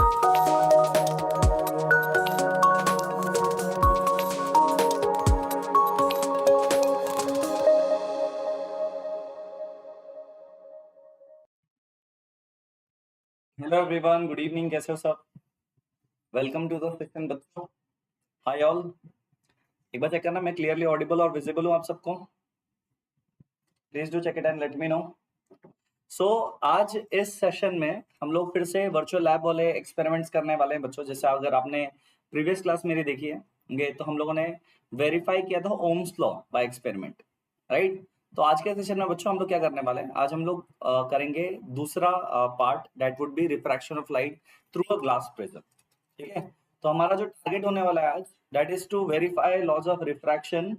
Hello everyone, good evening. कैसे हो सब? वेलकम टू द सेशन बच्चों। Hi all. एक बार चेक करना मैं क्लियरली ऑडिबल और विजिबल हूँ आप सबको। Please do check it and let me know. So आज इस सेशन में हम लोग फिर से वर्चुअल लैब वाले एक्सपेरिमेंट्स करने वाले हैं बच्चों। जैसे अगर आपने प्रीवियस क्लास मेरी देखी है तो हम लोगों ने वेरीफाई किया था Ohm's law by experiment, right? तो आज के सेशन में बच्चों हम लोग क्या करने वाले हैं, आज हम लोग करेंगे दूसरा part, that would B refraction of light through a glass prism. ठीक है, तो हमारा जो टारगेट होने वाला है आज, that is to verify laws of refraction.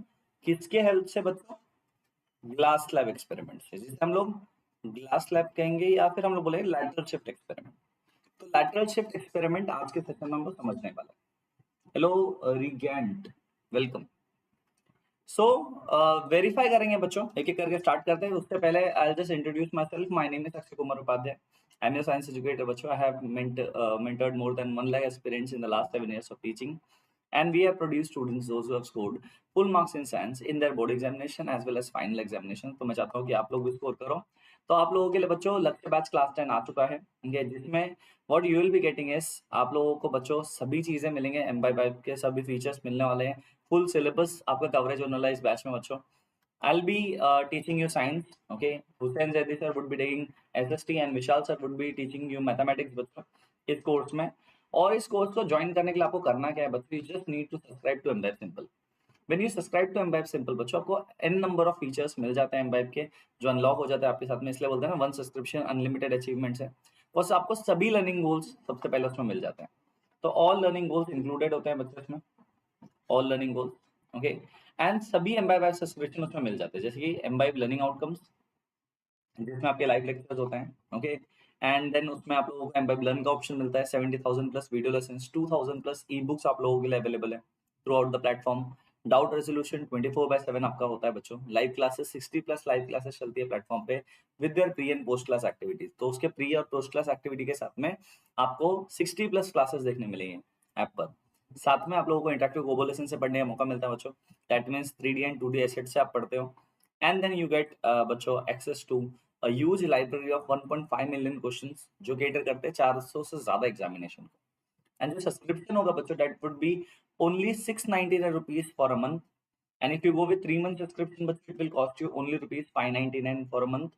किसके हेल्प से बच्चों? ग्लास स्लैब एक्सपेरिमेंट से, जिसे हम लोग ग्लास स्लैब कहेंगे या फिर हम लोग बोलेंगे लैटरल शिफ्ट एक्सपेरिमेंट। तो लैटरल शिफ्ट एक्सपेरिमेंट आज के सेशन में हम लोग समझने वाले हैं। हेलो रिगेंट, वेलकम। सो वेरीफाई करेंगे बच्चों, एक एक करके स्टार्ट करते हैं। उससे पहले I just introduce myself. My name is Akshay Kumar Upadhyay. I am a science educator बच्चों। I have mentored more than 1 lakh aspirants in the last 7 years of teaching, and we have produced students those who have scored full marks in science in their board examination as well as final examination। तो मैं चाहता हूँ कि आप लोग भी score करो। तो आप लोगों के लिए बच्चों लक्ष्य बैच क्लास 10 आ चुका है, जिसमें what you will be getting is, आप लोगों को बच्चों सभी चीजें मिलेंगे, M/5 के सभी फीचर्स मिलने वाले हैं। फुल सिलेबस आपका कवरेज होने वाला है इस बैच में बच्चों। I'll be teaching you science, okay? Hussain Zaidi sir would be taking SST and Vishal sir would be teaching you mathematics बच्चों इस कोर्स में। और इस कोर्स को ज्वाइन करने के लिए आपको करना क्या है बच्चों? You just need to subscribe to MBAB Simple। When you subscribe to MBAB Simple बच्चों, आपको n नंबर ऑफ फीचर्स मिल जाते हैं MBAB के, जो अनलॉक हो जाते हैं आपके साथ में। इसलिए बोलते हैं ना, वन सब्सक्रिप्शन अनलिमिटेड अचीवमेंट्स है। और आपको सभी लर्निंग गोल्स सबसे पहले उसमें मिल जाते हैं। तो ऑल लर्निंग गोल्स इंक्लूडेड होते हैं बच्चों इसमें, all learning goals, okay. And सभी एम्बाइब सब्सक्रिप्शन उसमें मिल जाते हैं, जैसे कि एम्बाइब लर्निंग आउटकम्स, जिसमें आपके लाइव लेक्चर्स होते हैं, ओके। एंड देन उसमें आप लोगों को एम्बाइब लर्न का ऑप्शन मिलता है। 70,000 plus video lesson, 2,000 plus e books आप लोगों के लिए अवेलेबल है through out the platform. Doubt resolution 24/7 आपका होता है बच्चों। Live classes 60 plus live classes चलती है प्लेटफॉर्म पे with their pre and post class activities. तो उसके प्री और पोस्ट क्लास एक्टिविटी के साथ में आपको 60 प्लस क्लासेस देखने मिलेंगे ऐप पर। साथ में आप लोगों को इंटरेक्टिव कोबोलेशन से पढ़ने का मौका मिलता है बच्चों। That means 3D and 2D asset से आप पढ़ते हो। एंड देन यू गेट बच्चों access to a huge library of 1.5 million questions जो केटर करते हैं 400 से ज्यादा एग्जामिनेशन को। एंड जो सब्सक्रिप्शन होगा बच्चों, that would be only 699 rupees for a month. And if you go with 3 month subscription बच्चों, it will cost you only rupees 599 for a month.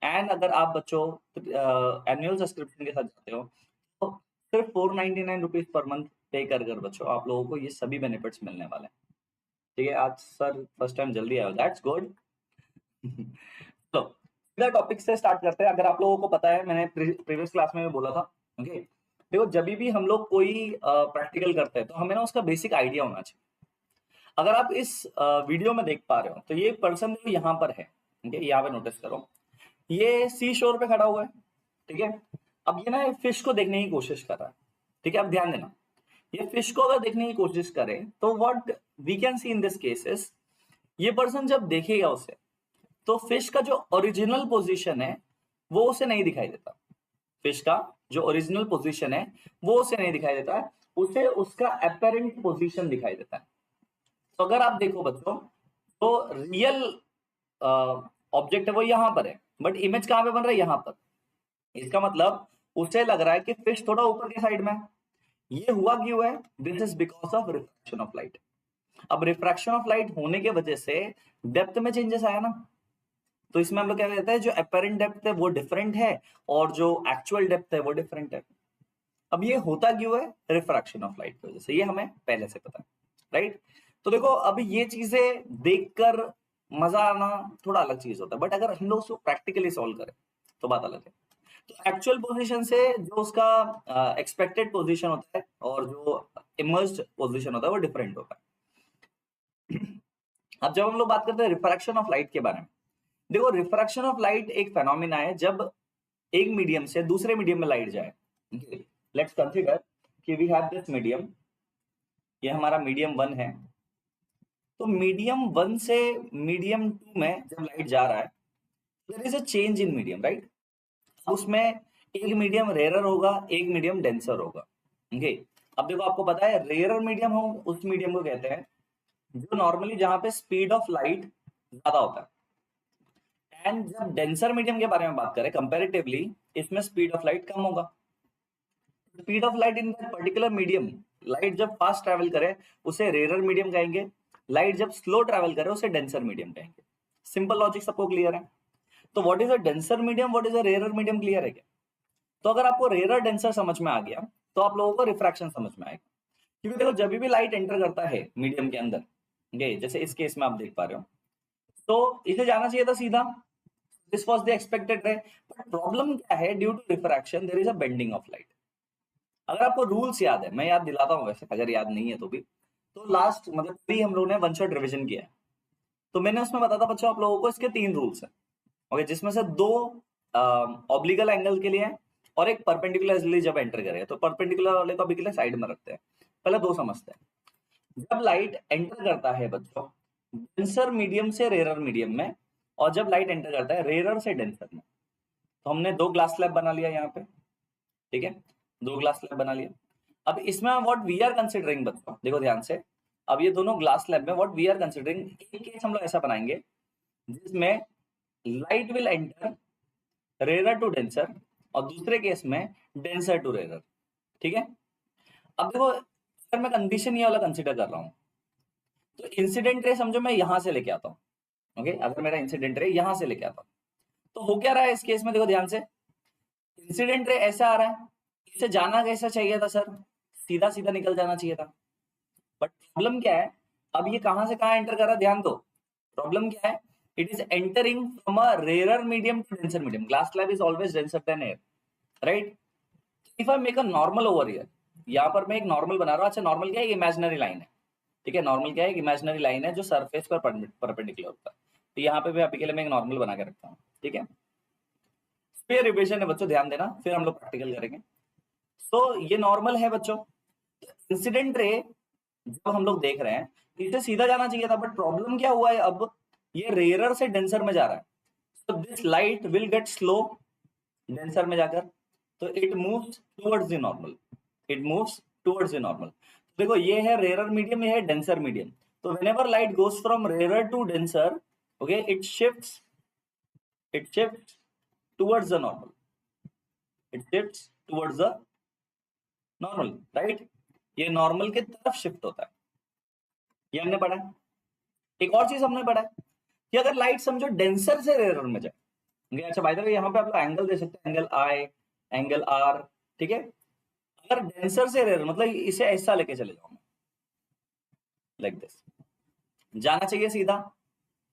And अगर आप बच्चों एनुअल सब्सक्रिप्शन के साथ जाते हो तो सिर्फ 499 रुपीज पर मंथ पे कर बच्चों आप लोगों को ये सभी बेनिफिट्स मिलने वाले हैं। ठीक है, आज सर फर्स्ट टाइम जल्दी आया, दैट्स गुड। तो सीधा टॉपिक से स्टार्ट करते हैं। अगर आप लोगों को पता है, मैंने प्रीवियस क्लास में भी बोला था, ओके। देखो, जब भी हम लोग कोई प्रैक्टिकल करते हैं तो हमें ना उसका बेसिक आइडिया होना चाहिए। अगर आप इस वीडियो में देख पा रहे हो तो ये पर्सन जो यहाँ पर है, ठीक है, यहाँ पे नोटिस करो, ये सी शोर पे खड़ा हुआ है, ठीक है। अब ये ना फिश को देखने की कोशिश कर रहा है, ठीक है। अब ध्यान देना, ये फिश को अगर देखने की कोशिश करे तो what we can see in this cases, ये पर्सन जब देखेगा उसे तो फिश का जो ओरिजिनल पोजीशन है वो उसे नहीं दिखाई देता। फिश का जो ओरिजिनल पोजीशन है वो उसे नहीं दिखाई देता है, उसे उसका अपेरेंट पोजीशन दिखाई देता है। तो अगर आप देखो बच्चों, तो रियल ऑब्जेक्ट है वो यहां पर है, बट इमेज कहां पे बन रहा है? यहां पर। इसका मतलब उसे लग रहा है कि फिश थोड़ा ऊपर की साइड में है। ये हुआ क्यों है? This is because of refraction of light. अब रिफ्रैक्शन ऑफ लाइट होने की वजह से डेप्थ में चेंजेस आया ना, तो इसमें हम लोग क्या कहते हैं, जो अपेरेंट डेप्थ है वो डिफरेंट है और जो एक्चुअल डेप्थ है वो डिफरेंट है। अब ये होता क्यों है? रिफ्रैक्शन ऑफ लाइट की वजह से। ये हमें पहले से पता है, राइट? तो देखो, अभी ये चीजें देखकर मजा आना थोड़ा अलग चीज होता है, बट अगर हम लोग उसको प्रैक्टिकली सॉल्व करें तो बात अलग है। तो एक्चुअल पोजीशन से जो उसका एक्सपेक्टेड पोजीशन होता है और जो इमर्ज्ड पोजीशन होता है वो डिफरेंट होता है। अब जब हम लोग बात करते हैं रिफ्रैक्शन ऑफ लाइट के बारे में, देखो, रिफ्रैक्शन ऑफ लाइट एक फेनोमेना है जब एक मीडियम से दूसरे मीडियम में लाइट जाए। लेट्स कंसीडर कि वी हैव दिस मीडियम, ये हमारा मीडियम 1 है। तो मीडियम 1 से मीडियम 2 में जब लाइट जा रहा है, there is a change in medium, right? उसमें एक मीडियम रेयरर होगा, एक मीडियम डेंसर होगा। ओके, अब देखो आपको पता है रेयरर मीडियम हो उस मीडियम को कहते हैं जो नॉर्मली जहां पे स्पीड ऑफ लाइट ज्यादा होता है। एंड जब डेंसर मीडियम के बारे में बात करें कंपैरेटिवली, इसमें स्पीड ऑफ लाइट कम होगा। Speed of light in that particular medium, light जब फास्ट ट्रैवल करे उसे रेयरर मीडियम कहेंगे, लाइट जब स्लो ट्रैवल करे उसे डेंसर मीडियम कहेंगे। सिंपल लॉजिक सबको क्लियर है? तो what is a denser medium, what is a rarer medium, clear है क्या? तो अगर आपको रेयरर डेंसर समझ में आ गया तो आप लोगों को रिफ्रैक्शन समझ में आएगा। क्योंकि देखो जब भी लाइट एंटर करता है मीडियम के अंदर, ये जैसे इस केस में आप देख पा रहे हो, तो इसे जाना चाहिए था सीधा, this was the expected ray, but problem क्या है, due to refraction there is a bending of light. अगर आपको रूल्स याद है, मैं याद दिलाता हूँ वैसे अगर याद नहीं है तो भी, तो लास्ट मतलब भी हम लोगों ने वन शॉट रिविजन किया है, तो मैंने उसमें बताया था बच्चों आप लोगों को इसके 3 रूल्स हैं। ओके, जिसमें से 2 ऑब्लिगल एंगल के लिए है और एक परपेंडिकुलरली जब एंटर करे, तो परपेंडिकुलर वाले को अभी के लिए साइड में रखते हैं, पहले 2 समझते हैं। जब लाइट एंटर करता है बच्चों डेंसर मीडियम से रेयरर मीडियम में, और जब लाइट एंटर करता है रेयरर से डेंसर में, तो हमने 2 ग्लास स्लैब बना लिया यहाँ पे, ठीक है, 2 ग्लास स्लैब बना लिया। अब इसमें व्हाट वी आर कंसिडरिंग बच्चों, देखो ध्यान से, अब ये दोनों ग्लास स्लैब में व्हाट वी आर कंसिडरिंग, एक केस हम लोग ऐसा बनाएंगे जिसमें light will enter rare to denser और दूसरे केस में डेंसर टू रेयर, ठीक है। अब देखो अगर मैं कंडीशन ये वाला कंसीडर कर रहा हूं, तो इंसिडेंट रे समझो मैं यहां से लेके आता हूं, ओके, अगर मेरा इंसिडेंट रे यहां से लेके आता हूं, तो हो क्या रहा है इस केस में, देखो ध्यान से, इंसिडेंट रे ऐसा आ रहा है, इसे जाना कैसा चाहिए था सर, सीधा सीधा निकल जाना चाहिए था, बट प्रॉब्लम क्या है, अब ये कहां से कहां एंटर कर रहा है, ध्यान दो, प्रॉब्लम क्या है, it is entering from a rare medium to denser medium, glass slab is always denser than air, right. If I make a normal over here, यहाँ पर मैं एक नॉर्मल बना रहा हूँ, अच्छा नॉर्मल क्या है, इमेजिनरी लाइन है, ठीक है, नॉर्मल क्या है, इमेजिनरी लाइन है जो सरफेस पर परपेंडिकुलर होता है, तो यहाँ पे भी अभी के लिए मैं एक नॉर्मल बना के रखता हूँ, ठीक है। फिर रिविजन है बच्चों, ध्यान देना, फिर हम लोग प्रैक्टिकल करेंगे। तो ये नॉर्मल है बच्चों, इंसिडेंट रे जब हम लोग देख रहे हैं इसे सीधा जाना चाहिए था, बट प्रॉब्लम क्या हुआ है, अब ये रेयरर से डेंसर में जा रहा है, so this light will get slow denser में जाकर, तो it moves towards the normal, it moves towards the normal. देखो ये है रेयरर मीडियम, ये है डेंसर मीडियम, तो whenever light goes from rarer to denser, okay, it shifts towards the normal, it shifts towards the normal, right, ये normal की तरफ shift होता है, ये हमने पढ़ा है। एक और चीज हमने पढ़ा है कि अगर लाइट समझो डेंसर से रेयरर में जाए, अच्छा बाय द वे यहाँ पे आप लोग एंगल दे सकते हैं, एंगल आई, एंगल आर, ठीक है। अगर डेंसर से रेयर मतलब इसे ऐसा लेके चले जाओ, लाइक दिस, जाना चाहिए सीधा,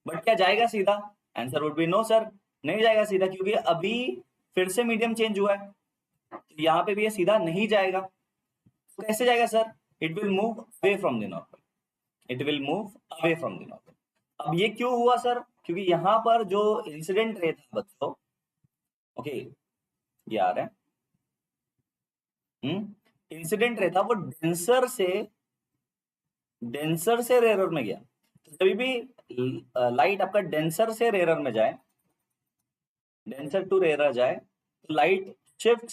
बट क्या जाएगा सीधा, answer would be no sir, नहीं जाएगा सीधा, क्योंकि अभी फिर से मीडियम चेंज हुआ है, तो यहाँ पे भी ये सीधा नहीं जाएगा, तो कैसे जाएगा sir, it will move away from the normal, it will move away from the normal. अब ये क्यों हुआ सर, क्योंकि यहाँ पर जो इंसिडेंट रे था बच्चों, ओके, ये आ रहा है, इंसिडेंट रे था वो डेंसर से रेयर में गया, तो जब भी लाइट आपका डेंसर से रेयर में जाए, डेंसर टू रेयर जाए, तो light shift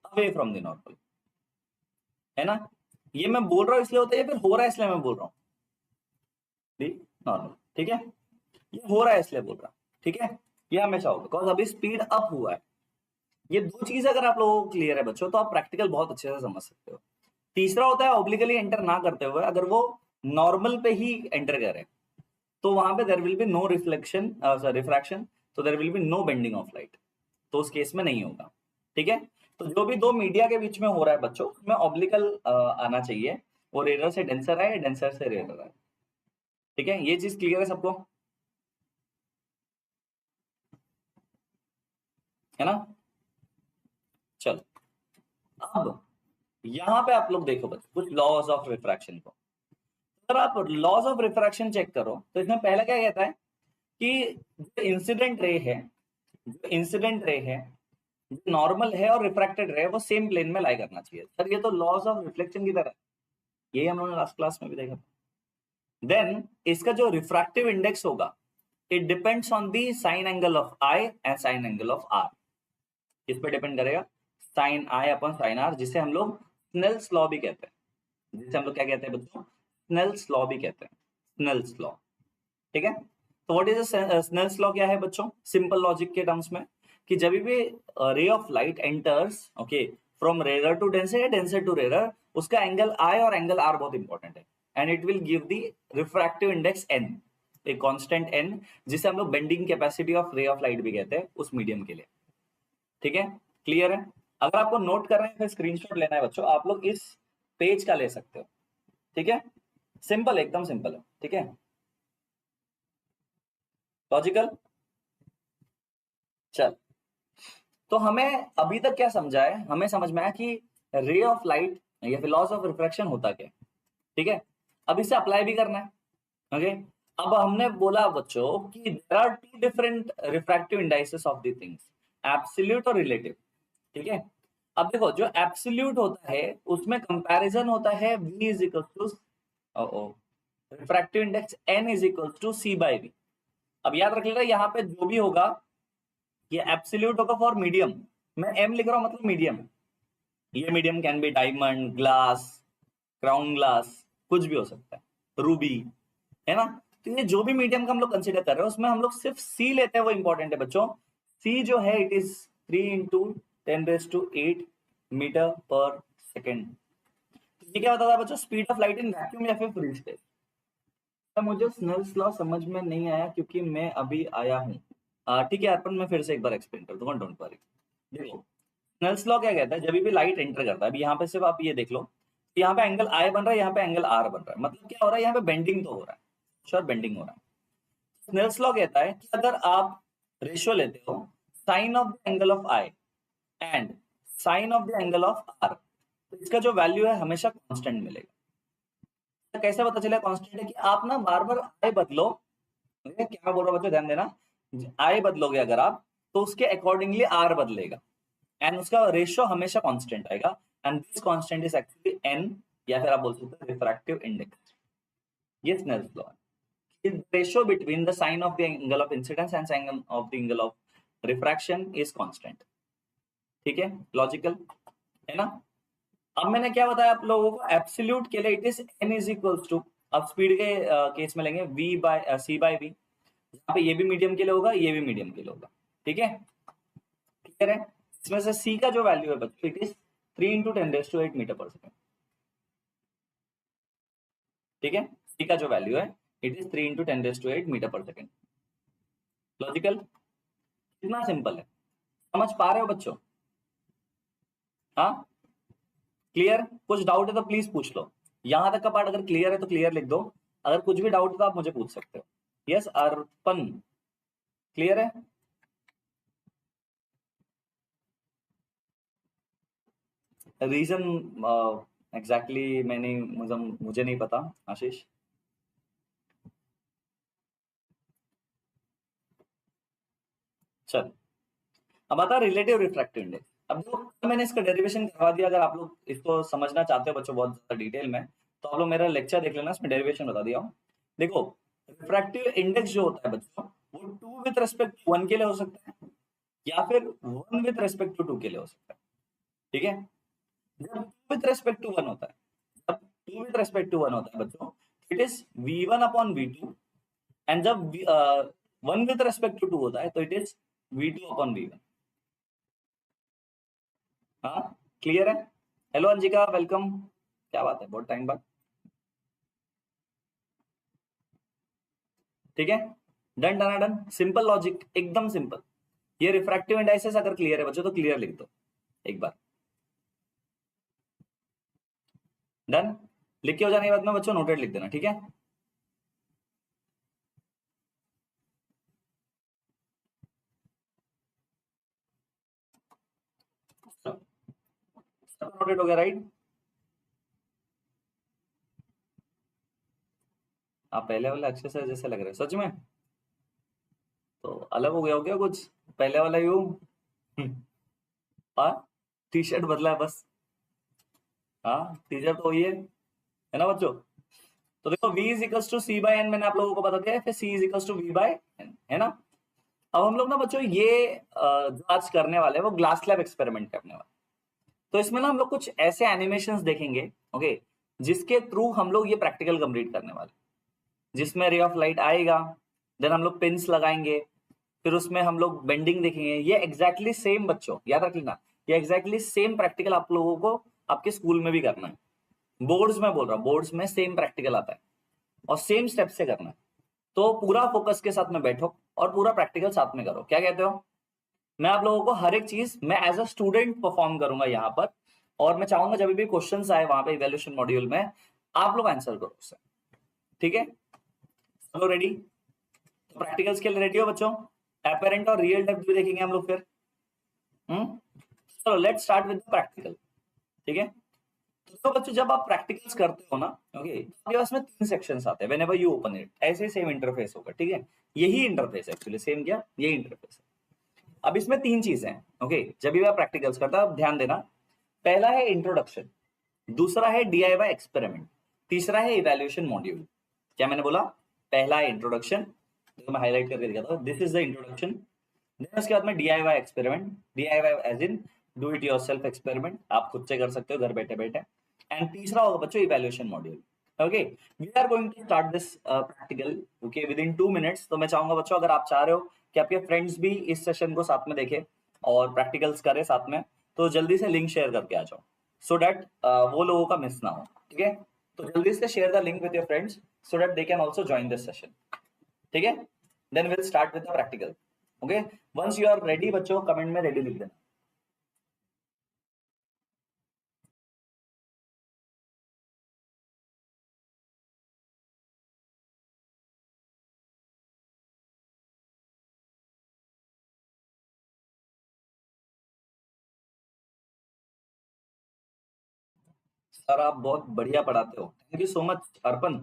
away from the normal, है ना। ये मैं बोल रहा हूं इसलिए होता है, फिर हो रहा है इसलिए मैं बोल रहा हूँ नॉर्मल, ठीक है, ये हो रहा है इसलिए बोल रहा हूं, ठीक है, ये हमेशा होगा बिकॉज अभी स्पीड अप हुआ है। ये 2 चीज अगर आप लोगों को क्लियर है बच्चों, तो आप प्रैक्टिकल बहुत अच्छे से समझ सकते हो। तीसरा होता है ऑब्लिकली एंटर ना करते हुए अगर वो नॉर्मल पे ही एंटर करे, तो वहां पे there will be no reflection refraction, तो there will be no bending of light, तो उस केस में नहीं होगा, ठीक है। तो जो भी 2 मीडिया के बीच में हो रहा है बच्चों, उसमें ऑब्लिकल आना चाहिए, वो रेयर से डेंसर आए, डेंसर से रेयर आए, ठीक है, ये चीज क्लियर है सबको, है ना। चलो अब यहां पे आप लोग देखो बच्चों कुछ लॉज ऑफ रिफ्रैक्शन को, अगर आप लॉज ऑफ रिफ्रैक्शन चेक करो तो इसमें पहला क्या कहता है कि जो इंसिडेंट रे है जो नॉर्मल है और रिफ्रैक्टेड रे वो सेम प्लेन में लाई करना चाहिए, सर ये तो लॉज ऑफ रिफ्लेक्शन की तरह है, यही हम लोगों ने लास्ट क्लास में भी देखा था। देन इसका जो रिफ्रैक्टिव इंडेक्स होगा it depends on the sine angle of i and sine angle of r. किस पे डिपेंड करेगा? Sine i upon sine r, जिसे हम लोग स्नेल्स लॉ भी कहते हैं। जिसे हम लोग क्या कहते हैं बच्चों? स्नेल्स लॉ भी कहते हैं, स्नेल्स लॉ। ठीक है, तो व्हाट इज स्नेल्स लॉ? क्या है बच्चों? सिंपल लॉजिक के टर्म्स में, कि जब भी ray of light enters okay from rare to denser या डेंसर टू रेयर, उसका एंगल आई और एंगल आर बहुत इंपॉर्टेंट है, and it will give the refractive index n, एक कांस्टेंट एन, जिसे हम लोग bending capacity of ray of light भी कहते हैं उस मीडियम के लिए। ठीक है, क्लियर है? अगर आपको नोट कर रहे हैं फिर स्क्रीनशॉट लेना है बच्चों, आप लोग इस पेज का ले सकते हो। ठीक है, सिंपल, एकदम सिंपल है। ठीक है, लॉजिकल। चल, तो हमें अभी तक क्या समझा है? हमें समझ में आया कि रे ऑफ लाइट या फिर लॉस ऑफ रिफ्रैक्शन होता क्या है। ठीक है, अब इसे अप्लाई भी करना है। ओके, अब हमने बोला बच्चों कि there are two different refractive indices of the things, absolute और रिलेटिव। ठीक है, अब देखो, जो एब्सोल्यूट होता है उसमें कंपैरिजन होता है v is equal to refractive index n is equal to c by v। अब याद रख लेना, यहाँ पे जो भी होगा ये एब्सोल्यूट होगा फॉर मीडियम। मैं m लिख रहा हूं मतलब मीडियम। ये medium can be diamond, glass, crown glass, कुछ भी हो सकता है, रूबी, है ना। तो ये जो भी मीडियम का हम लोग कंसीडर कर रहे हैं उसमें हम लोग सिर्फ सी लेते हैं, वो इंपॉर्टेंट है बच्चों। सी जो है इट इज 3 इंटू 10⁸ मीटर पर सेकेंड। ये क्या बताता है बच्चों? Speed of light in vacuum या फिर फ्री स्पेस। मुझे स्नेल्स लॉ समझ में नहीं आया क्योंकि मैं अभी आया हूँ। ठीक है अर्पण, मैं फिर से एक बार एक्सप्लेन कर दूंगा, डोंट वरी। देखो, स्नेल्स लॉ क्या कहता है? जब भी लाइट एंटर करता है, अभी यहाँ पे सिर्फ आप ये देख लो, यहाँ पे एंगल आई बन रहा है, यहाँ पे एंगल आर बन रहा है, मतलब क्या हो रहा है? यहाँ पे बेंडिंग तो हो रहा है, श्योर बेंडिंग हो रहा है। स्नेल्स लॉ कहता है कि अगर आप रेशियो लेते हो sign of the angle of i and sign of the angle of are, तो इसका जो वैल्यू है हमेशा कांस्टेंट मिलेगा। तो कैसे पता चला कांस्टेंट है? कि आप ना बार बार आई बदलो, क्या बोल रहा हूं बच्चों, ध्यान देना। आई बदलोगे अगर आप, तो उसके अकॉर्डिंगली आर बदलेगा, एंड उसका रेशियो हमेशा कांस्टेंट आएगा, and this constant is actually an, या फिर आप बोल सकते हो रिफ्रैक्टिव इंडेक्स। ये स्नेल्स लॉ है। The ratio between the sine of the angle of incidence and sine of the angle of refraction is constant। ठीक है, लॉजिकल है ना। अब मैंने क्या बताया आप लोगों को? एब्सोल्यूट के लिए it is n is equal to, अब स्पीड के केस में लेंगे v by c by v। यहाँ पे ये भी मीडियम के लिए होगा, ये भी मीडियम के लिए होगा। ठीक है, क्लियर है? इसमें से c का जो वैल्यू है बच्चों इट इज 3 इंटू 10⁸ मीटर पर सेकेंड। ठीक है, c का जो वैल्यू है इट इज 3 इंटू 10⁸ मीटर पर सेकेंड। लॉजिकल, कितना सिंपल है, समझ पा रहे हो बच्चों? हाँ, क्लियर? कुछ डाउट है तो प्लीज पूछ लो। यहां तक का पार्ट अगर क्लियर है तो क्लियर लिख दो, अगर कुछ भी डाउट है तो आप मुझे पूछ सकते हो। यस अर्पण, क्लियर है? रीजन एग्जैक्टली मैंने मुझे नहीं पता आशीष। चल, अब आता है रिलेटिव रिफ्रैक्टिव इंडेक्स। अब देखो, मैंने इसका डेरिवेशन करवा दिया, अगर आप लोग इसको समझना चाहते हो बच्चों बहुत ज्यादा डिटेल में, तो आप लोग मेरा लेक्चर देख लेना, इसमें डेरिवेशन बता दिया हूँ। देखो, रिफ्रैक्टिव इंडेक्स जो होता है बच्चों, वो 2 विद रिस्पेक्ट टू 1 के लिए हो सकता है, या फिर 1 विद रिस्पेक्ट टू 2 के लिए हो सकता है। ठीक है, जब 2 विद रिस्पेक्ट टू 1 होता है, जब 2 विद रिस्पेक्ट टू 1 होता है बच्चों, it is v1 upon v2, and जब 1 विद रिस्पेक्ट टू 2 होता है तो it is v2 upon v1। हाँ, क्लियर है? Hello Anjika, welcome. क्या बात है, बहुत टाइम बाद। ठीक है, done done done, simple logic, एकदम सिंपल। ये रिफ्रैक्टिव इंडाइसेस अगर क्लियर है बच्चों तो क्लियर लिख दो एक बार। डन, लिख के हो जाने के बाद में बच्चों नोटेड लिख देना। ठीक है, सब नोटेड हो गया राइट? आप पहले वाले अच्छे से जैसे लग रहे हैं सच में, तो अलग हो गया हो क्या कुछ? पहले वाला यू हाँ, टी शर्ट बदला है बस। हाँ, टी शर्ट तो वही है ना बच्चों? तो देखो v is equals to c by n मैंने आप लोगों को बता दिया, फिर c is equals to v by n, है ना। अब हम लोग ना बच्चों ये जो आज करने वाले हैं वो ग्लास स्लैब एक्सपेरिमेंट करने वाले। तो इसमें ना हम लोग कुछ ऐसे एनिमेशंस देखेंगे, ओके, जिसके थ्रू हम लोग ये प्रैक्टिकल कंप्लीट करने वाले, जिसमें रे ऑफ लाइट आएगा, देन हम लोग पिंस लगाएंगे, फिर उसमें हम लोग बेंडिंग देखेंगे। ये एग्जैक्टली सेम बच्चों याद रख लेना, ये एग्जैक्टली सेम प्रैक्टिकल आप लोगों को आपके स्कूल में भी करना है। बोर्ड्स में बोल रहा हूँ, बोर्ड्स में सेम प्रैक्टिकल आता है और सेम स्टेप से करना है। तो पूरा फोकस के साथ में बैठो और पूरा प्रैक्टिकल साथ में करो। क्या कहते हो? मैं आप लोगों को हर एक चीज मैं एज अ स्टूडेंट परफॉर्म करूंगा यहाँ पर, और मैं चाहूंगा जब भी क्वेश्चंस आए वहां पे इवैल्यूएशन मॉड्यूल में आप लोग आंसर करो उससे, ठीक है? चलो रेडी? तो प्रैक्टिकल्स के लिए रेडी हो बच्चों? एपेरेंट और रियल डेप्थ भी देखेंगे हम लोग फिर। चलो लेट्स स्टार्ट विद प्रैक्टिकल, ठीक है? तो बच्चों जब आप प्रैक्टिकल्स करते हो ना, ओके, आपके पास में 3 सेक्शंस आते हैं व्हेनेवर यू ओपन इट। ऐसे सेम इंटरफेस होगा, ठीक है? यही इंटरफेस एक्चुअली सेम क्या, यही इंटरफेस है। अब इसमें 3 चीजें हैं, ओके, जब भी आप प्रैक्टिकल्स करता है ध्यान देना। पहला है इंट्रोडक्शन, दूसरा है डीआईवाई एक्सपेरिमेंट, तीसरा है इवैल्यूएशन मॉड्यूल। क्या मैंने बोला? पहला है इंट्रोडक्शन, तो मैं हाईलाइट करके दिखाता हूं, this is the introduction. Then उसके बाद में DIY experiment, DIY as in do it yourself experiment, आप खुद से कर सकते हो घर बैठे बैठे। एंड तीसरा होगा बच्चों evaluation module. Okay, we are going to start this practical, okay, within 2 minutes. तो मैं चाहूंगा बच्चों अगर आप चाह रहे हो कि आपके फ्रेंड्स भी इस सेशन को साथ में देखें और प्रैक्टिकल्स करें साथ में, तो जल्दी से लिंक शेयर करके आ जाओ, सो दैट वो लोगों का मिस ना हो, ठीक है? तो जल्दी से share the link with your friends so that they can also join this session, ठीक है? Then will start with the practical, okay? Once you are ready बच्चों कमेंट में रेडी लिख देना। सर आप बहुत बढ़िया पढ़ाते हो, thank you so much Arpan,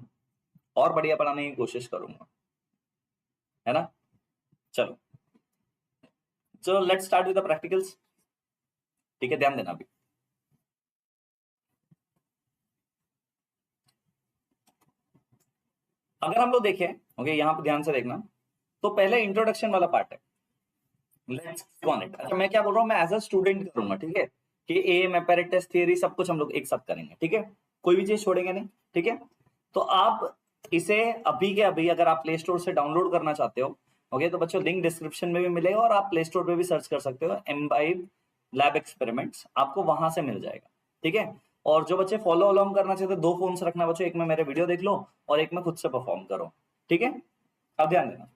और बढ़िया पढ़ाने की कोशिश करूंगा, है ना? चलो चलो let's start with the practicals, ठीक है? ध्यान देना अभी। अगर हम लोग देखें, ओके, यहाँ पे ध्यान से देखना, तो पहले इंट्रोडक्शन वाला पार्ट है, लेट्स ऑन इट। अच्छा मैं क्या बोल रहा हूँ, मैं एज अ स्टूडेंट करूंगा, ठीक है? कि एम एपेरेटस थियरी सब कुछ हम लोग एक साथ करेंगे, ठीक है? कोई भी चीज छोड़ेंगे नहीं, ठीक है? तो आप इसे अभी के अभी अगर आप प्ले स्टोर से डाउनलोड करना चाहते हो, ओके, तो बच्चों लिंक डिस्क्रिप्शन में भी मिलेगा और आप प्ले स्टोर पे भी सर्च कर सकते हो, एम्बाइब लैब एक्सपेरिमेंट्स, आपको वहां से मिल जाएगा, ठीक है? और जो बच्चे फॉलो अलोंग करना चाहते हैं, 2 फोन्स रखना बच्चों, एक में मेरे वीडियो देख लो और एक में खुद से परफॉर्म करो, ठीक है? अब ध्यान देना।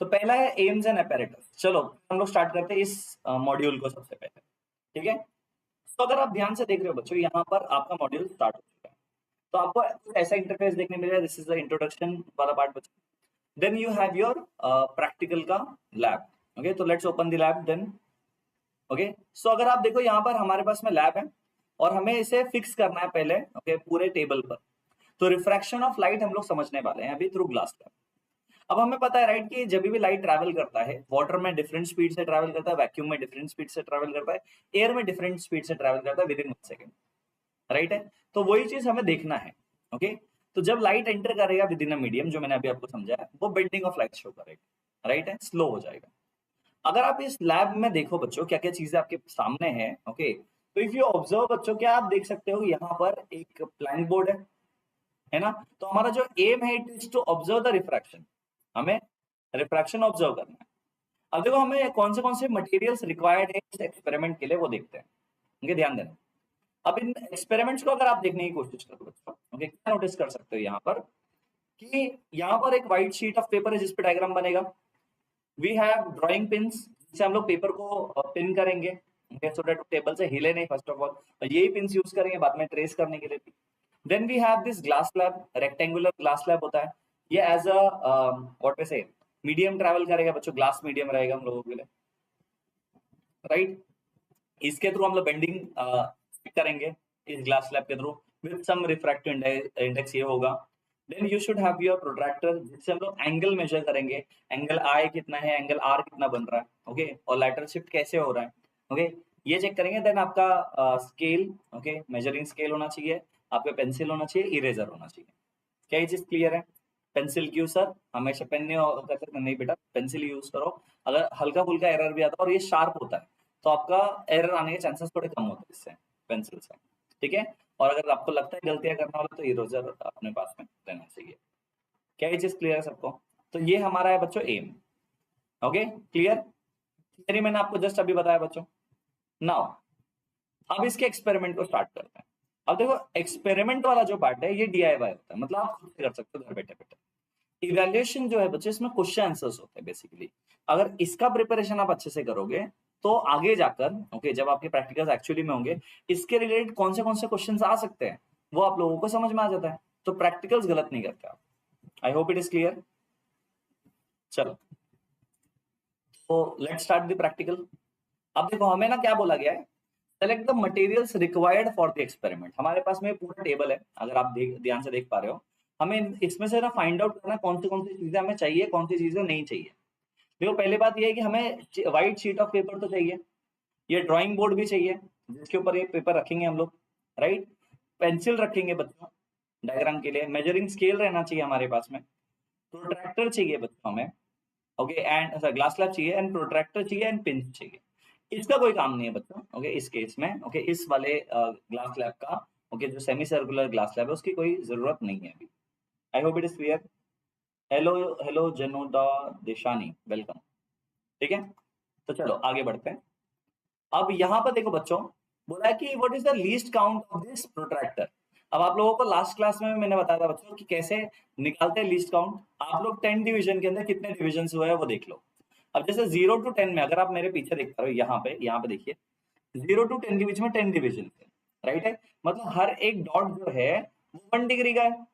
तो पहला है एम्स एंड एपेरेटस। चलो हम लोग स्टार्ट करते हैं इस मॉड्यूल को सबसे पहले, ठीक है? तो अगर आप ध्यान से देख रहे हो बच्चों, यहाँ पर आपका मॉड्यूल स्टार्ट हो चुका है, तो आपको ऐसा इंटरफेस देखने मिलेगा, दिस इज द इंट्रोडक्शन वाला पार्ट बच्चों। Then you have your practical का लैब, ओके, तो let's open the lab then, okay. So अगर आप देखो यहाँ पर हमारे पास में लैब है और हमें इसे फिक्स करना है पहले, ओके, पूरे टेबल पर। तो रिफ्रैक्शन ऑफ लाइट हम लोग समझने वाले हैं अभी थ्रू ग्लास लैब। अब हमें पता है राइट कि जब भी लाइट ट्रैवल करता है, वाटर में डिफरेंट स्पीड से ट्रैवल करता है, वैक्यूम में डिफरेंट स्पीड से ट्रैवल करता है, एयर में डिफरेंट स्पीड से ट्रैवल करता है विद इन 1 सेकेंड, राइट है? तो वही चीज हमें देखना है, ओके। तो जब लाइट एंटर करेगा विद इन अ मीडियम, जो मैंने अभी आपको समझाया, वो बेंडिंग ऑफ लाइट शो करेगा, राइट है? स्लो हो जाएगा। अगर आप इस लैब में देखो बच्चों क्या क्या चीजें आपके सामने है, ओके, तो इफ यू ऑब्जर्व बच्चों, क्या आप देख सकते हो यहाँ पर एक ब्लैंक बोर्ड है ना? तो हमारा जो एम है it is to observe the refraction, हमें रिफ्रैक्शन ऑब्जर्व करना है। अब देखो हमें कौन से मटेरियल्स रिक्वायर्ड है इस एक्सपेरिमेंट के लिए वो देखते हैं, ओके, ध्यान देना। अब इन एक्सपेरिमेंट्स को अगर आप देखने की कोशिश करो बच्चों, ओके, क्या नोटिस कर सकते हो यहाँ पर कि यहाँ पर एक व्हाइट शीट ऑफ पेपर है जिस पे डायग्राम बनेगा। वी हैव ड्राइंग पिन्स जिससे हम लोग पेपर को पिन करेंगे, सो दैट टेबल से हिले नहीं, फर्स्ट ऑफ ऑल, और यही पिन्स यूज करेंगे बाद में ट्रेस करने के लिए भी। Then we have this glass slab, rectangular glass slab होता है ये, एज अ व्हाट वे से मीडियम ट्रैवल करेगा बच्चों, ग्लास मीडियम रहेगा हम लोगों के लिए, राइट? इसके थ्रू हम लोग बेंडिंग करेंगे इस ग्लास स्लैब के through with some refractive index ये होगा। Then you should have your protractor जिससे हम लोग एंगल मेजर करेंगे, एंगल आई कितना है, एंगल आर कितना बन रहा है, ओके, और लैटरल शिफ्ट कैसे हो रहा है, ओके, ये चेक करेंगे। देन आपका स्केल, ओके, मेजरिंग स्केल होना चाहिए, आपका पेंसिल होना चाहिए, इरेजर होना चाहिए, क्या ये चीज क्लियर है? पेंसिल क्यों सर? हमेशा पेन नहीं कर सकते? नहीं बेटा, पेंसिल यूज करो। अगर हल्का फुल्का एरर भी आता है और ये शार्प होता है तो आपका एरर आने के चांसेस थोड़े कम होते हैं इससे, पेंसिल से। ठीक है, और अगर आपको लगता है गलतियां करना वाला तो इरेजर अपने पास में रहना चाहिए। क्या ये चीज क्लियर है सबको? तो ये हमारा है बच्चों एम। Okay clear? थियरी मैंने आपको जस्ट अभी बताया बच्चों। नाउ अब इसके एक्सपेरिमेंट को स्टार्ट करते हैं। अब देखो एक्सपेरिमेंट वाला जो पार्ट है ये DIY होता है, मतलब आप खुद से कर सकते हो घर बैठे बैठे। इवैल्यूएशन जो है बच्चे इसमें क्वेश्चन आंसर्स होते हैं बेसिकली। अगर इसका प्रिपरेशन आप अच्छे से करोगे तो आगे जाकर ओके जब आपके प्रैक्टिकल्स एक्चुअली में होंगे इसके रिलेटेड कौन से क्वेश्चंस आ सकते हैं वो आप लोगों को समझ में आ जाता है, तो प्रैक्टिकल्स गलत नहीं करते आप। आई होप इट इज क्लियर। चलो तो लेट्स स्टार्ट द प्रैक्टिकल। अब देखो हमें ना क्या बोला गया है, select the materials required for the experiment. हमारे पास में पूरा टेबल है, अगर आप ध्यान से देख पा रहे हो। हमें इसमें से ना फाइंड आउट करना कौन सी चीजें हमें चाहिए, कौन सी चीजें नहीं चाहिए। देखो पहली बात ये है कि हमें व्हाइट शीट ऑफ पेपर तो चाहिए, ये ड्राइंग बोर्ड भी चाहिए जिसके ऊपर ये पेपर रखेंगे हम लोग, राइट। पेंसिल रखेंगे बच्चों डायग्राम के लिए, मेजरिंग स्केल रहना चाहिए हमारे पास में, प्रोट्रैक्टर चाहिए बच्चों हमें, ओके एंड ग्लास स्लैब चाहिए एंड प्रोट्रैक्टर चाहिए एंड पिन चाहिए। इसका कोई काम नहीं है बच्चों, ओके इस केस में, ओके इस वाले ग्लास स्लैब का, ओके जो सेमी सर्कुलर ग्लास स्लैब है उसकी कोई जरूरत नहीं है अभी। I hope it is clear. Hello hello Janoda Deshani, welcome. ठीक है, तो चलो आगे बढ़ते हैं। अब यहाँ पर देखो बच्चों, बोला है कि what is the least count of this protractor. अब आप लोगों को लास्ट क्लास में मैंने बताया था बच्चों कि कैसे निकालते हैं लीस्ट काउंट। आप लोग 10 डिवीजन के अंदर कितने डिविजन हुए हैं वो देख लो। अब जैसे 0 to 10 में, अगर आप मेरे पीछे देख पा रहे हो यहाँ पे देखिए 0 to 10 के बीच में 10 डिविजन है, राइट है। मतलब हर एक डॉट जो है वो 1 डिग्री का है,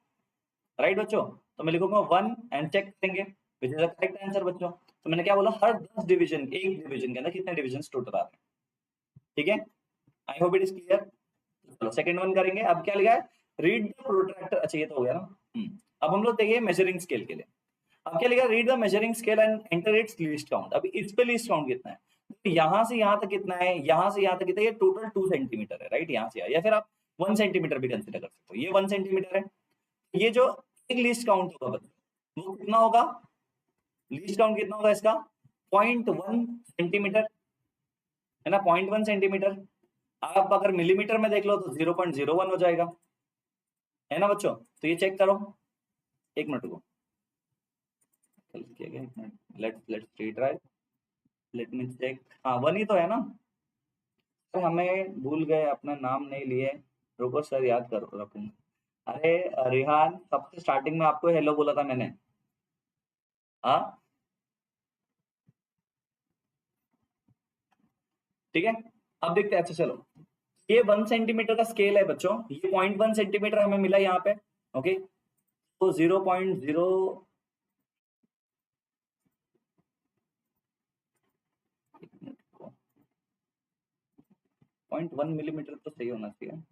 राइट बच्चों। तो मैं लिखूंगा 1 एंड चेक करेंगे विच इज द करेक्ट आंसर बच्चों। तो मैंने क्या बोला, हर 10 डिवीजन, एक डिवीजन के अंदर कितने डिविजन टोटल आ रहे हैं। ठीक है, आई होप इट इज क्लियर। चलो सेकंड वन करेंगे। अब क्या लिखा है, रीड द प्रोट्रैक्टर। अच्छा ये तो हो गया ना। अब हम लोग देखिए मेजरिंग स्केल के लिए। अब क्या लिखा, read the measuring scale and enter it's least count. अभी इस पे लीस्ट काउंट कितना है, तो यहां से यहां तक कितना है, यहां से यहां तक कितना है, ये टोटल 2 सेंटीमीटर है, राइट। यहां से या फिर आप 1 सेंटीमीटर भी कंसीडर कर सकते हो, ये 1 सेंटीमीटर है। ये जो एक लीस्ट काउंट होगा बच्चों वो कितना होगा, लीस्ट काउंट कितना होगा इसका, 0.1 सेंटीमीटर है ना, 0.1 सेंटीमीटर। आप अगर मिलीमीटर में देख लो तो 0.01 हो जाएगा, है ना बच्चों। तो ये चेक करो, एक मिनट को let's retry, let me check. हाँ 1 ही तो है ना। तो हमें भूल गए, अपना नाम नहीं लिए, रुको सर याद करो रखूंगा। अरे रिहान, सबसे स्टार्टिंग में आपको हेलो बोला था मैंने। हाँ ठीक है, अब देखते हैं। अच्छा चलो, ये 1 सेंटीमीटर का स्केल है बच्चों, ये 0.1 सेंटीमीटर हमें मिला यहाँ पे, ओके। तो 0.0 0.1 मिलीमीटर तो सही होना चाहिए।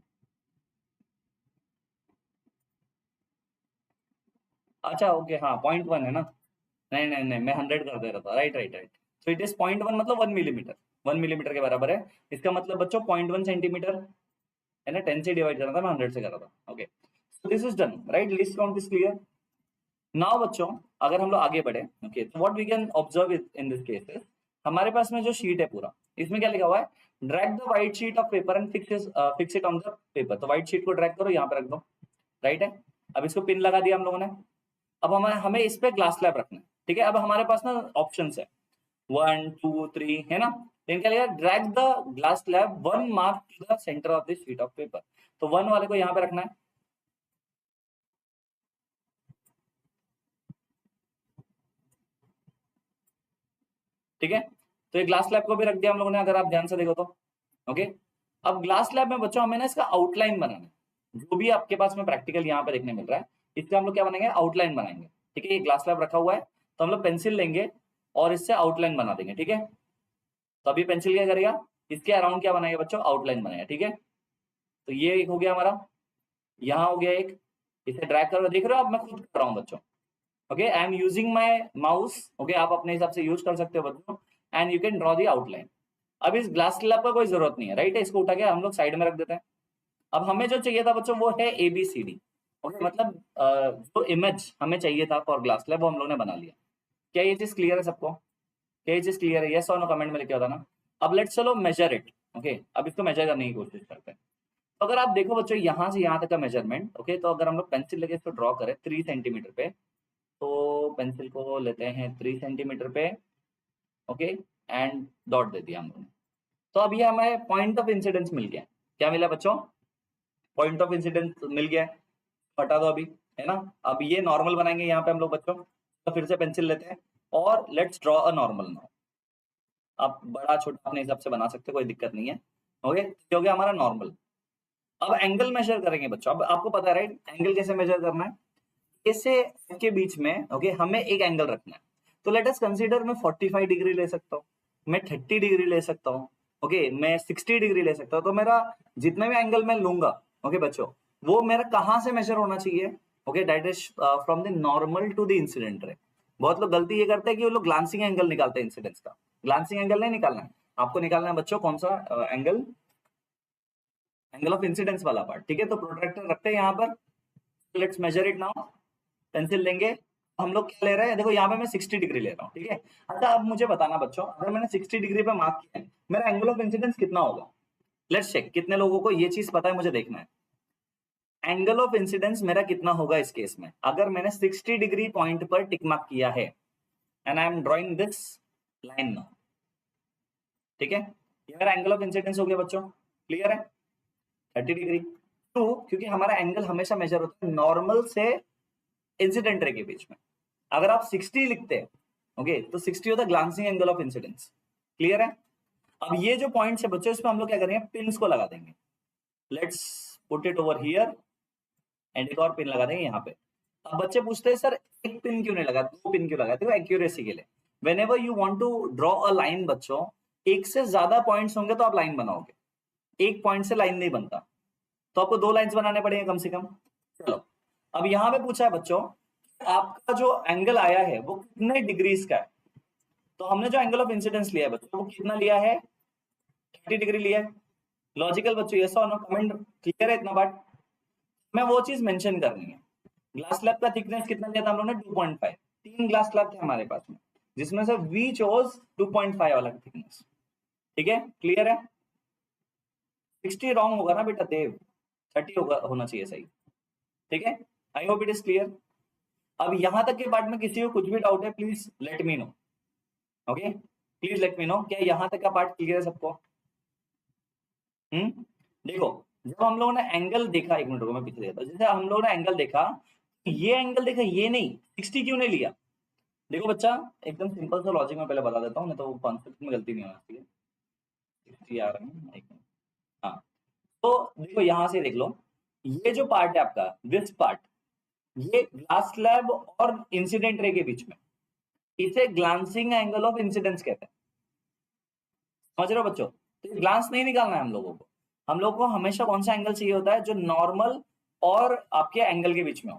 अच्छा ओके हाँ 0.1 है ना, नहीं नहीं नहीं मैं 100 कर दे रहा था, राइट राइट राइट। तो इट इज 0.1 मतलब 1 मिलीमीटर, 1 मिलीमीटर के बराबर है। इसका मतलब बच्चों 0.1 सेंटीमीटर है ना, 10 से डिवाइड करना था, मैं 100 से कर रहा था, okay. So this is done, right. List count is clear. Now बच्चों अगर हम लोग आगे बढ़े, ओके, तो what we can observe in this case is, हमारे पास में जो शीट है पूरा, इसमें क्या लिखा हुआ है, drag the white sheet of paper and fix it on the paper. तो व्हाइट शीट को ड्रैग करो, यहाँ पे रख दो, राइट है। अब इसको पिन लगा दिया हम लोगों ने। अब हमें इस पे ग्लास स्लैब रखना है, ठीक है। अब हमारे पास ना ऑप्शन है 1 2 3 है ना। इनका लिखा drag the glass slab 1 mark to the centre of the sheet of paper. तो 1 वाले को यहाँ पे रखना है, ठीक है। तो ये ग्लास स्लैब को भी रख दिया हम लोगों ने, अगर आप ध्यान से देखो तो, ओके। अब ग्लास स्लैब में बच्चों हमें ना इसका आउटलाइन बनाना है, जो भी आपके पास में प्रैक्टिकल यहाँ पे देखने मिल रहा है इसका हम लोग क्या बनाएंगे, आउटलाइन बनाएंगे, ठीक है। ये ग्लास स्लैब रखा हुआ है तो हम लोग पेंसिल लेंगे और इससे आउटलाइन बना देंगे, ठीक है। तो अभी पेंसिल क्या करेगा, इसके अराउंड क्या बनाएगा बच्चों, आउटलाइन बनाएगा, ठीक है। तो ये एक हो गया हमारा, यहाँ हो गया एक, इसे ड्रैग करो, देख रहे हो आप मैं खुद कर रहा हूँ बच्चों, okay. I am using my mouse, okay, आप अपने हिसाब से यूज कर सकते हो बच्चों, and you can draw the outline. अब इस ग्लास स्लैब का कोई जरूरत नहीं है, राइट है, इसको उठा के हम लोग साइड में रख देते हैं। अब हमें जो चाहिए था बच्चों वो है ABCD, ओके, मतलब जो इमेज हमें चाहिए था फॉर ग्लास स्लैब वो हम लोग ने बना लिया। क्या ये चीज क्लियर है सबको? क्या ये चीज क्लियर है? यस और नो कमेंट में लिखा होता ना। अब लेट्स चलो मेजर इट। ओके, अब इसको मेजर करने की कोशिश करते हैं। तो अगर आप देखो बच्चों यहाँ से यहाँ तक का मेजरमेंट, ओके, तो अगर हम लोग पेंसिल लेके इसको ड्रॉ करें 3 सेंटीमीटर पे, तो पेंसिल को लेते हैं 3 सेंटीमीटर पे, ओके, एंड डॉट दे दिया हम लोगों ने। तो अब ये हमें पॉइंट ऑफ इंसिडेंस मिल गया। क्या मिला बच्चों? पॉइंट ऑफ इंसिडेंस मिल गया। हटा दो अभी, है ना। अब ये नॉर्मल बनाएंगे यहाँ पे हम लोग बच्चों। तो फिर से पेंसिल लेते हैं और let's draw a normal now. आप बड़ा छोटा अपने हिसाब से बना सकते हो, कोई दिक्कत नहीं है। ओके, हो गया हमारा नॉर्मल। अब एंगल मेजर करेंगे बच्चों। अब आपको पता है राइट, एंगल कैसे मेजर करना है? इससे के बीच में, ओके, हमें एक एंगल रखना है। तो लेट अस कंसीडर मैं 45 डिग्री ले सकता हूँ, मैं 30 डिग्री ले सकता हूँ, ओके, मैं 60 डिग्री ले सकता हूँ। तो मेरा जितने भी एंगल मैं लूंगा, ओके बच्चों, वो मेरा कहाँ से मेजर होना चाहिए? Okay, that is from the normal to the incident ray. बहुत लोग गलती ये करते हैं कि वो लोग ग्लांसिंग एंगल निकालते हैं इंसिडेंस का। ग्लांसिंग एंगल नहीं निकालना है आपको, निकालना है बच्चों कौन सा एंगल? एंगल ऑफ इंसिडेंस वाला पार्ट, ठीक है। तो प्रोट्रैक्टर रखते हैं यहाँ पर। Let's measure it now. Pencil लेंगे, हम लोग क्या ले रहे हैं? देखो यहाँ पे मैं 60 डिग्री ले रहा हूँ, ठीक है। अच्छा, अब मुझे बताना बच्चों, अगर मैंने 60 डिग्री पे मार्क किया है, मेरा एंगल ऑफ इंसिडेंस कितना होगा? लेट्स चेक, कितने लोगों को ये चीज पता है, मुझे देखना है। एंगल ऑफ इंसिडेंस मेरा कितना होगा इस केस में, अगर मैंने 60 डिग्री पॉइंट पर टिक मार्क किया है and I am drawing this line now, ठीक है। ये मेरा एंगल ऑफ इंसिडेंस हो गया बच्चों, क्लियर है? 30 डिग्री। टू, क्योंकि हमारा एंगल हमेशा मेजर होता है नॉर्मल से इंसिडेंट रे के बीच में। अगर आप 60 लिखते हैं, ओके, तो 60 होता है glancing angle of incidence, clear है। अब ये जो पॉइंट्स है बच्चों, इसमें हम लोग क्या करेंगे? पिन्स को लगा देंगे। Let's put it over here and एक और पिन लगा देंगे यहाँ पे। अब बच्चे पूछते हैं सर एक पिन क्यों नहीं लगा, 2 पिन क्यों लगाते हो? एक्यूरेसी के लिए। Whenever you want to draw a line बच्चों, एक से ज्यादा पॉइंट्स होंगे तो आप लाइन बनाओगे, एक पॉइंट से लाइन नहीं बनता। तो आपको 2 लाइन्स बनाने पड़ेंगे कम से कम। चलो, अब यहाँ पे पूछा है बच्चों, आपका जो एंगल आया है वो कितने डिग्रीज का है? तो हमने जो एंगल ऑफ इंसिडेंस लिया है बच्चों, वो कितना लिया है? 30 डिग्री लिया है। लॉजिकल बच्चों, यस और नो कमेंट। क्लियर है इतना बात? मैं वो चीज मेंशन करनी है। ग्लास स्लैब का थिकनेस कितना लिया था हम लोगों ने? 2.5। 3 ग्लास स्लैब थे हमारे पास में, जिसमें से वी चोज 2.5 वाला थिकनेस, ठीक है। क्लियर है? 60 रॉन्ग होगा ना बेटा देव, 30 होगा, होना चाहिए सही, ठीक है। आई होप इट इज क्लियर। अब यहां तक के पार्ट में किसी को कुछ भी डाउट है, please let me no, okay, please let me no. क्या यहाँ तक का पार्ट क्लियर है सबको? देखो, जब हम लोगों ने एंगल देखा, 1 मिनट रुको मैं पीछे देता हूं। जैसे हम लोगों ने एंगल देखा, ये एंगल देखा, ये नहीं, 60 क्यों नहीं लिया? देखो बच्चा, एकदम सिंपल सा लॉजिक में पहले बता देता हूँ, नहीं तो कॉन्सेप्ट में गलती नहीं होना चाहिए। 60 आ रहा है, एक मिनट। हाँ, तो देखो यहाँ से देख लो, ये जो पार्ट है आपका, दिस पार्ट, ये ग्लास स्लैब और इंसिडेंट रे के बीच में, इसे ग्लांसिंग एंगल ऑफ इंसिडेंस कहते हैं। समझ रहे हो बच्चों? तो ग्लांस नहीं निकालना है हम लोगों को। हम लोगों को हमेशा कौन सा एंगल चाहिए होता है? जो नॉर्मल और आपके एंगल के बीच में हो।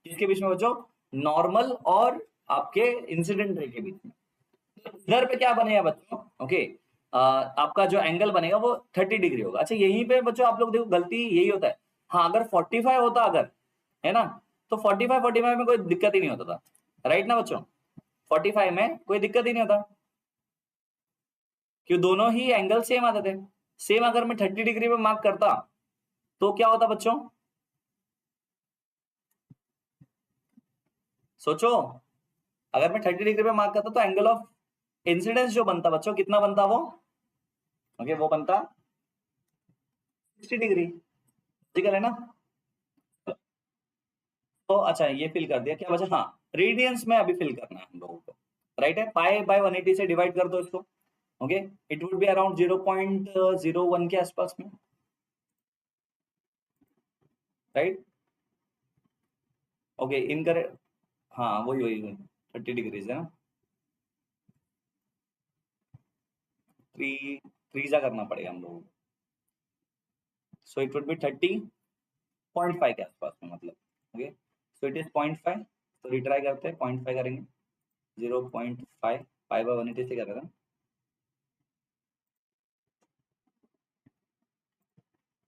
किसके बीच में बच्चों? नॉर्मल और आपके इंसिडेंट रे के बीच में। इधर पे क्या बनेगा बच्चों? ओके, आपका जो एंगल बनेगा वो 30 डिग्री होगा। अच्छा, यहीं पे बच्चों आप लोग देखो, गलती यही होता है। हाँ, अगर 45 होता, अगर, है ना, तो 45 में कोई दिक्कत ही नहीं होता था, राइट ना बच्चों? 45 में कोई दिक्कत ही नहीं होता, क्यों? दोनों ही एंगल सेम आते थे। सेम अगर मैं 30 डिग्री पे मार्क करता तो क्या होता बच्चों? सोचो, अगर मैं 30 डिग्री पे मार्क करता तो एंगल ऑफ इंसिडेंस जो बनता बच्चों, कितना बनता वो? ओके, वो बनता 60 डिग्री। ठीक है ना? तो अच्छा, ये फिल कर दिया, क्या बचा? हाँ, रेडियंस में अभी फिल करना है हम लोगों को, राइट है। पाई बाय 180 से डिवाइड कर दो इसको, okay, it would be around 0.01 के आसपास में, राइट। ओके, इनकरेक्ट, हाँ वही वही वही 30 डिग्रीज है ना। थ्री थ्री जा करना पड़ेगा हम लोगों को, सो इट वुड बी 30.5 के आसपास में, मतलब, ओके, सो इट इज 0.5। तो रिट्राई करते हैं, 0.5 करेंगे, 0.5, पाई बाय 180 से कर रहे हैं।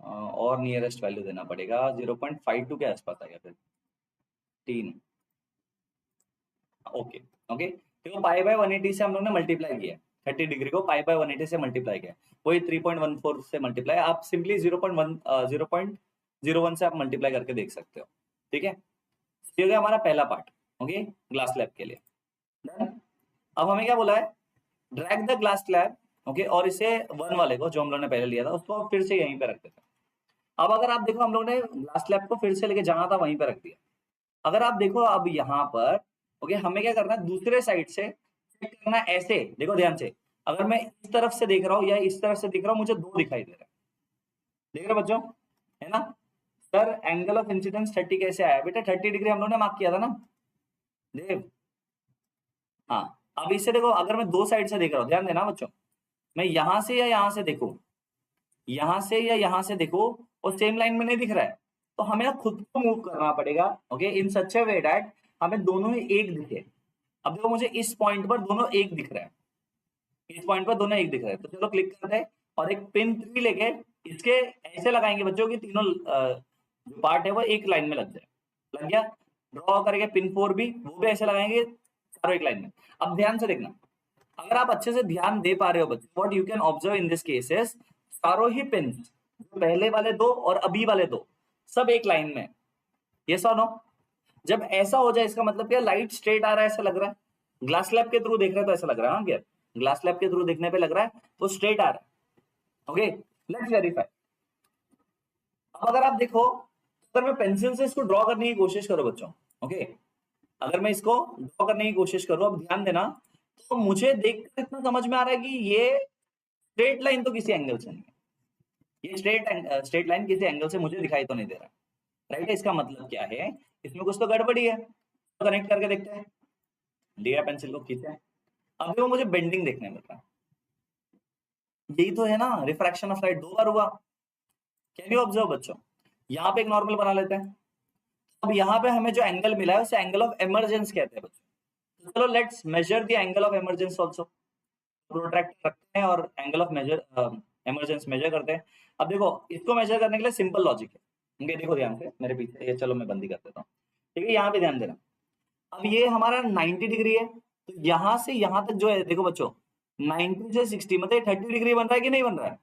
और नियरेस्ट वैल्यू देना पड़ेगा, 0.52 के आसपास आएगा फिर 3। ओके ओके, देखो पाई बाय 180 से हम लोग ने मल्टीप्लाई किया 30 डिग्री को, पाई बाय 180 से मल्टीप्लाई किया, वही 3.14 से मल्टीप्लाई, आप सिंपली 0.01 से आप मल्टीप्लाई करके देख सकते हो। ठीक है, ये हो गया हमारा पहला पार्ट। ओके, ग्लास स्लैब के लिए डन। अब हमें क्या बोला है, drag the glass slab. Okay, और इसे 1 वाले को जो हम लोग ने पहले लिया था उसको फिर से यहीं पे रख देते हैं। अब अगर आप देखो हम लोग ने ग्लास स्लैब को फिर से लेके जहां था वहीं पे रख दिया। अगर आप देखो अब यहाँ पर, ओके, हमें क्या करना है, दूसरे साइड से चेक करना है। ऐसे देखो ध्यान से, अगर मैं इस तरफ से देख रहा हूँ या इस तरफ से देख रहा हूँ, मुझे 2 दिखाई दे रहा है। देख रहे हो बच्चों, है ना सर? एंगल ऑफ इंसिडेंस 30 कैसे आया बेटा? 30 डिग्री हम लोग ने मार्क किया था ना देव। हाँ, अब इससे देखो, अगर मैं 2 साइड से देख रहा हूँ, ध्यान देना बच्चों, मैं यहां से या यहां से देखूं, यहां से या यहां से देखो, और सेम लाइन में नहीं दिख रहा है, तो हमें ना खुद को मूव करना पड़ेगा। Okay, in such A way that हमें दोनों ही एक दिखे। अब देखो मुझे इस पॉइंट पर दोनों एक दिख रहा है, इस पॉइंट पर दोनों एक दिख रहा है, तो चलो क्लिक करते हैं और एक पिन 3 लेके इसके ऐसे लगाएंगे बच्चों की तीनों जो पार्ट है वो एक लाइन में लग जाए। लग गया? ड्रॉ करके पिन 4 भी, वो भी ऐसे लगाएंगे चारों एक लाइन में। अब ध्यान से देखना, अगर आप अच्छे से ध्यान दे पा रहे हो बच्चों, what you can observe in this cases, चारों ही पिन, पहले वाले 2 और अभी वाले 2, सब एक लाइन में। यस और नो? जब ऐसा हो जाए इसका मतलब क्या, लाइट स्ट्रेट आ रहा है ऐसा लग रहा है। ग्लास स्लैब के थ्रू देख रहे हैं तो ऐसा लग रहा है, हाँ क्या? ग्लास स्लैब के थ्रू देखने पे लग रहा है तो स्ट्रेट आ रहा है। Okay, let's verify. अब अगर आप देखो, अगर मैं पेंसिल से इसको ड्रॉ करने की कोशिश करूं बच्चों, ओके, अगर मैं इसको ड्रॉ करने की कोशिश करूं, अब ध्यान देना, तो मुझे देखकर इतना समझ में आ रहा है कि ये स्ट्रेट लाइन तो किसी एंगल से नहीं है, ये स्ट्रेट लाइन किसी एंगल से मुझे दिखाई तो नहीं दे रहा। राइट है? इसका मतलब क्या है, इसमें कुछ तो गड़बड़ी है। तो कनेक्ट करके देखते हैं, लिया पेंसिल को, खींचा, अब वो मुझे बेंडिंग देखने मिल रहा है। यही तो है ना, रिफ्रैक्शन ऑफ लाइट 2 बार हुआ। कैन यू ऑब्जर्व बच्चों? यहाँ पे एक नॉर्मल बना लेते हैं। अब यहाँ पे हमें जो एंगल मिला है उसे एंगल ऑफ इमर्जेंस कहते हैं बच्चों। तो चलो let's measure the angle of emergence also. Protractor रखते हैं और angle of measure emergence measure करते हैं। अब देखो, इसको मेजर करने के लिए सिंपल लॉजिक है। ठीक है, देखो ध्यान से मेरे पीछे, ये चलो मैं बंदी कर देता हूँ। ठीक है, यहाँ पे ध्यान देना। अब ये हमारा 90 डिग्री है, तो यहाँ से यहाँ तक जो है देखो बच्चों, 90 से 60 मतलब 30 डिग्री बन रहा है कि नहीं बन रहा है?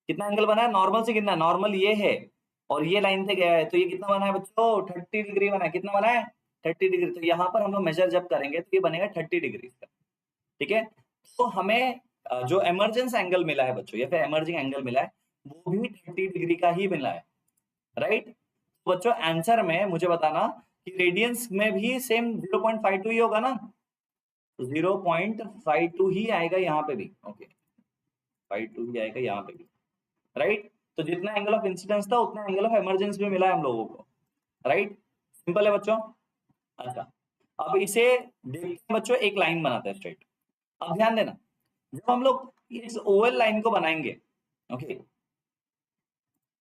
कितना एंगल बना है नॉर्मल से? कितना नॉर्मल ये है और ये लाइन से गया है, तो ये कितना बना है बच्चों? 30 डिग्री बना है। कितना बना है? 30 डिग्री। तो यहाँ पर हम लोग मेजर जब करेंगे तो ये बनेगा 30 डिग्री का। ठीक है, तो हमें जो एमरजेंस एंगल मिला है बच्चों, या फिर एमर्जिंग एंगल मिला है, वो भी 30 डिग्री का ही मिला है। राइट? तो बच्चों आंसर में मुझे बताना कि रेडियंस में भी सेम 0.52 ही होगा ना? 0.52 ही आएगा यहाँ पे भी। ओके, 52 ही आएगा यहाँ पे भी। राइट? तो जितना एंगल ऑफ इंसिडेंस था उतना एंगल ऑफ इमरजेंस भी मिला है हम लोगों को। राइट? सिंपल है बच्चों। अच्छा, अब इसे देखते हैं बच्चों, एक लाइन बनाते हैं स्ट्रेट। अब ध्यान देना, जब हम लोग इस ओवल लाइन को बनाएंगे, ओके,